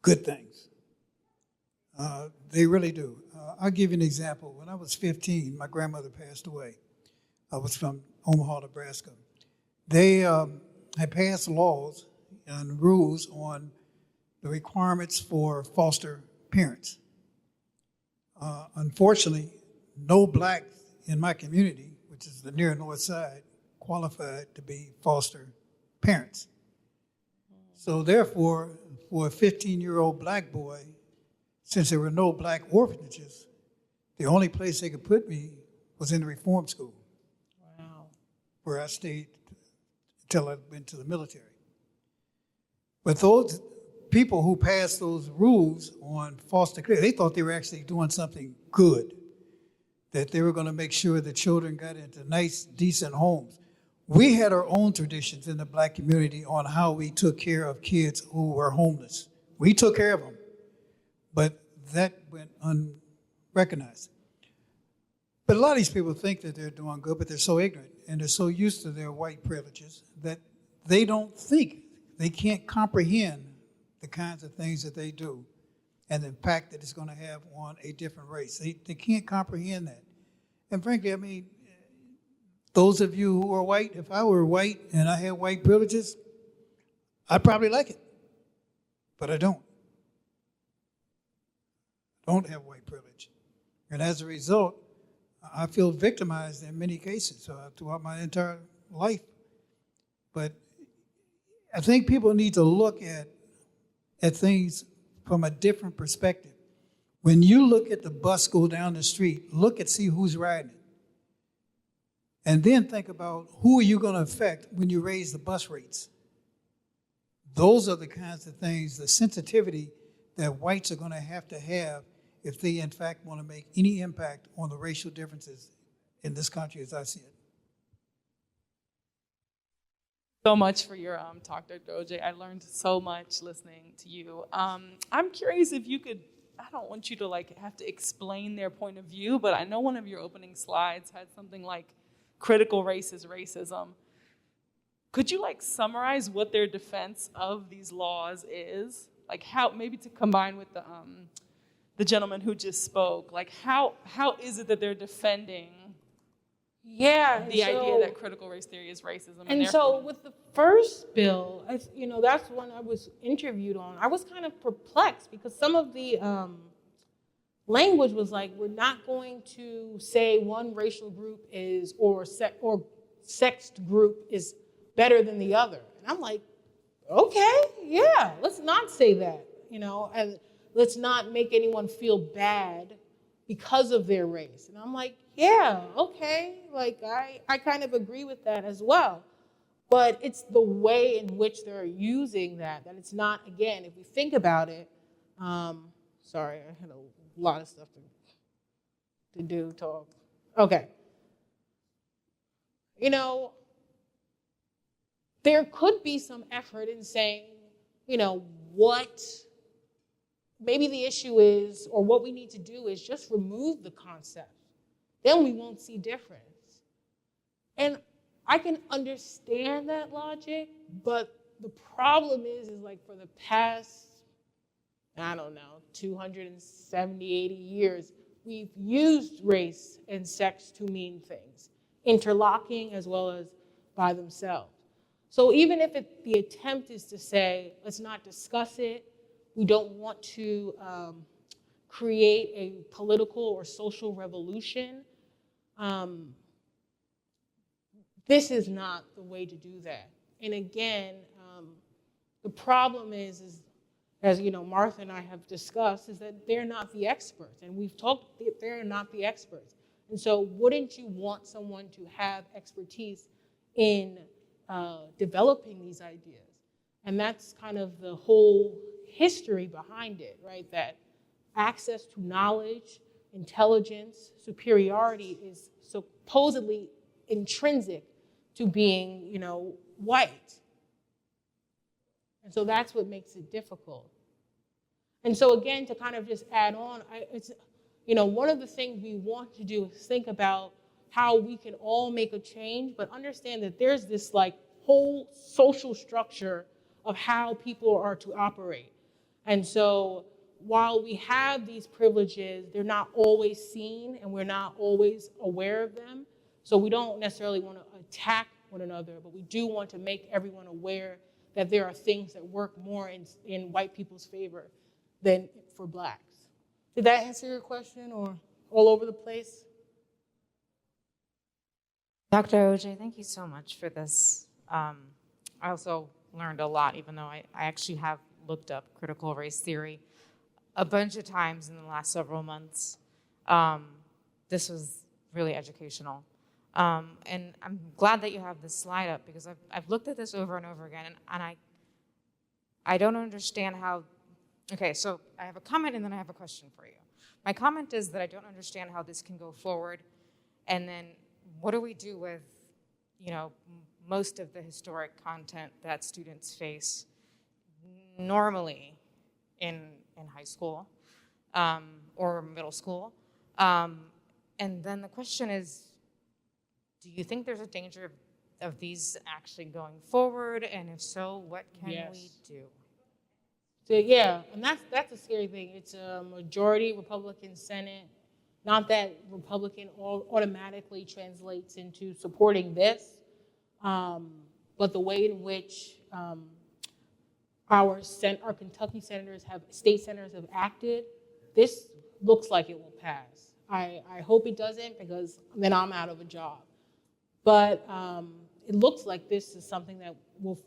good things. They really do. I'll give you an example. When I was 15, my grandmother passed away. I was from Omaha, Nebraska. They had passed laws and rules on the requirements for foster parents. Unfortunately, no blacks in my community, which is the near north side, qualified to be foster parents. So therefore, for a 15-year-old black boy, since there were no black orphanages, the only place they could put me was in the reform school. Wow. Where I stayed until I went to the military. But those people who passed those rules on foster care, they thought they were actually doing something good, that they were going to make sure the children got into nice, decent homes. We had our own traditions in the black community on how we took care of kids who were homeless. We took care of them, but that went unrecognized. But a lot of these people think that they're doing good, but they're so ignorant and they're so used to their white privileges that they don't think, they can't comprehend the kinds of things that they do and the impact that it's going to have on a different race. They can't comprehend that. And frankly, I mean, those of you who are white, if I were white and I had white privileges, I'd probably like it, but I don't. I don't have white privilege. And as a result, I feel victimized in many cases throughout my entire life. But I think people need to look at things from a different perspective. When you look at the bus go down the street, see who's riding it. And then think about who are you going to affect when you raise the bus rates. Those are the kinds of things, the sensitivity that whites are going to have if they, in fact, want to make any impact on the racial differences in this country as I see it. So much for your talk, Dr. Ojeh. I learned so much listening to you. I'm curious if you could, I don't want you to have to explain their point of view, but I know one of your opening slides had something like critical race is racism. Could you summarize what their defense of these laws is? How, maybe to combine with the gentleman who just spoke, how is it that they're defending the idea that critical race theory is racism? And so with the first bill, that's one I was interviewed on. I was kind of perplexed because some of the language was we're not going to say one racial group is or sexed group is better than the other. And I'm like, okay, yeah, let's not say that, and let's not make anyone feel bad because of their race. And I'm like, yeah, okay, I kind of agree with that as well. But it's the way in which they're using that it's not, again, if we think about it, sorry, I had a lot of stuff to talk. Okay. There could be some effort in saying, what maybe the issue is, or what we need to do is just remove the concept. Then we won't see difference. And I can understand that logic, but the problem is for the past, 270, 80 years, we've used race and sex to mean things, interlocking as well as by themselves. So even if the attempt is to say, let's not discuss it, we don't want to create a political or social revolution, this is not the way to do that. And again, the problem is as Martha and I have discussed, is that they're not the experts. And we've talked, they're not the experts. And so wouldn't you want someone to have expertise in developing these ideas? And that's kind of the whole history behind it, right? That access to knowledge, intelligence, superiority is supposedly intrinsic to being, white. And so that's what makes it difficult. And so again, to kind of just add on, one of the things we want to do is think about how we can all make a change, but understand that there's this whole social structure of how people are to operate. And so while we have these privileges, they're not always seen and we're not always aware of them. So we don't necessarily want to attack one another, but we do want to make everyone aware that there are things that work more in white people's favor than for blacks. Did that answer your question or all over the place? Dr. Ojeh, thank you so much for this. I also learned a lot, even though I actually have looked up critical race theory a bunch of times in the last several months. This was really educational. And I'm glad that you have this slide up, because I've looked at this over and over again, and I don't understand how. Okay, so I have a comment and then I have a question for you. My comment is that I don't understand how this can go forward, and then what do we do with, most of the historic content that students face normally in high school or middle school? And then the question is, do you think there's a danger of these actually going forward? And if so, what can we do? So, yeah, and that's a scary thing. It's a majority Republican Senate. Not that Republican automatically translates into supporting this, but the way in which our Kentucky state senators have acted, this looks like it will pass. I hope it doesn't, because then I'm out of a job. But it looks like this is something that will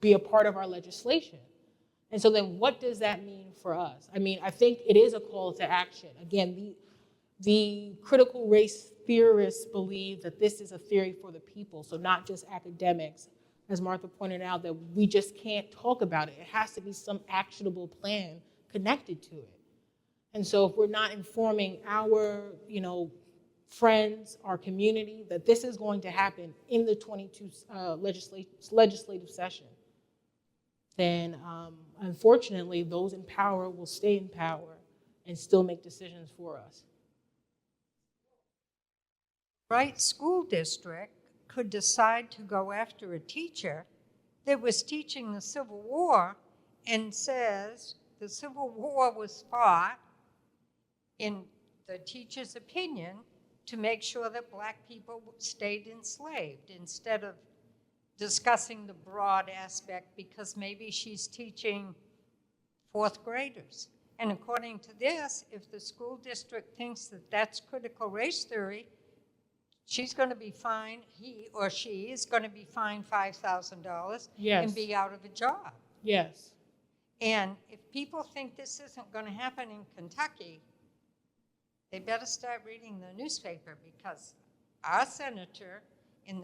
be a part of our legislation. And so then what does that mean for us? I mean, I think it is a call to action. Again, the critical race theorists believe that this is a theory for the people, so not just academics. As Martha pointed out, that we just can't talk about it. It has to be some actionable plan connected to it. And so if we're not informing our, friends, our community, that this is going to happen in the 22 legislative session, then unfortunately those in power will stay in power and still make decisions for us. Right school district could decide to go after a teacher that was teaching the Civil War and says the Civil War was fought, in the teacher's opinion, to make sure that Black people stayed enslaved, instead of discussing the broad aspect, because maybe she's teaching fourth graders. And according to this, if the school district thinks that that's critical race theory, she's going to be fined, he or she is going to be fined $5,000 and be out of a job. Yes. And if people think this isn't going to happen in Kentucky, they better start reading the newspaper, because our senator in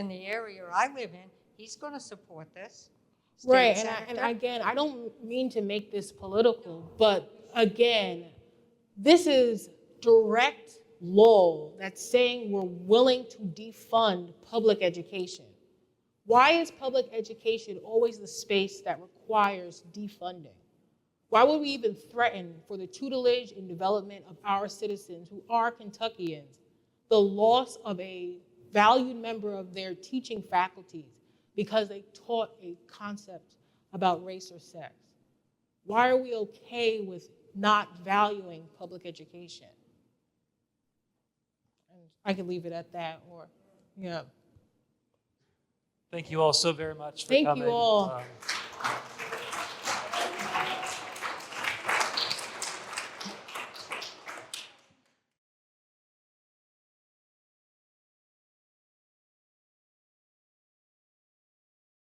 the area I live in, he's going to support this. Right, and again, I don't mean to make this political, but again, this is direct law that's saying we're willing to defund public education. Why is public education always the space that requires defunding? Why would we even threaten for the tutelage and development of our citizens who are Kentuckians, the loss of a valued member of their teaching faculties because they taught a concept about race or sex? Why are we okay with not valuing public education? And I could leave it at that, or, Thank you all so very much for Thank coming. you all.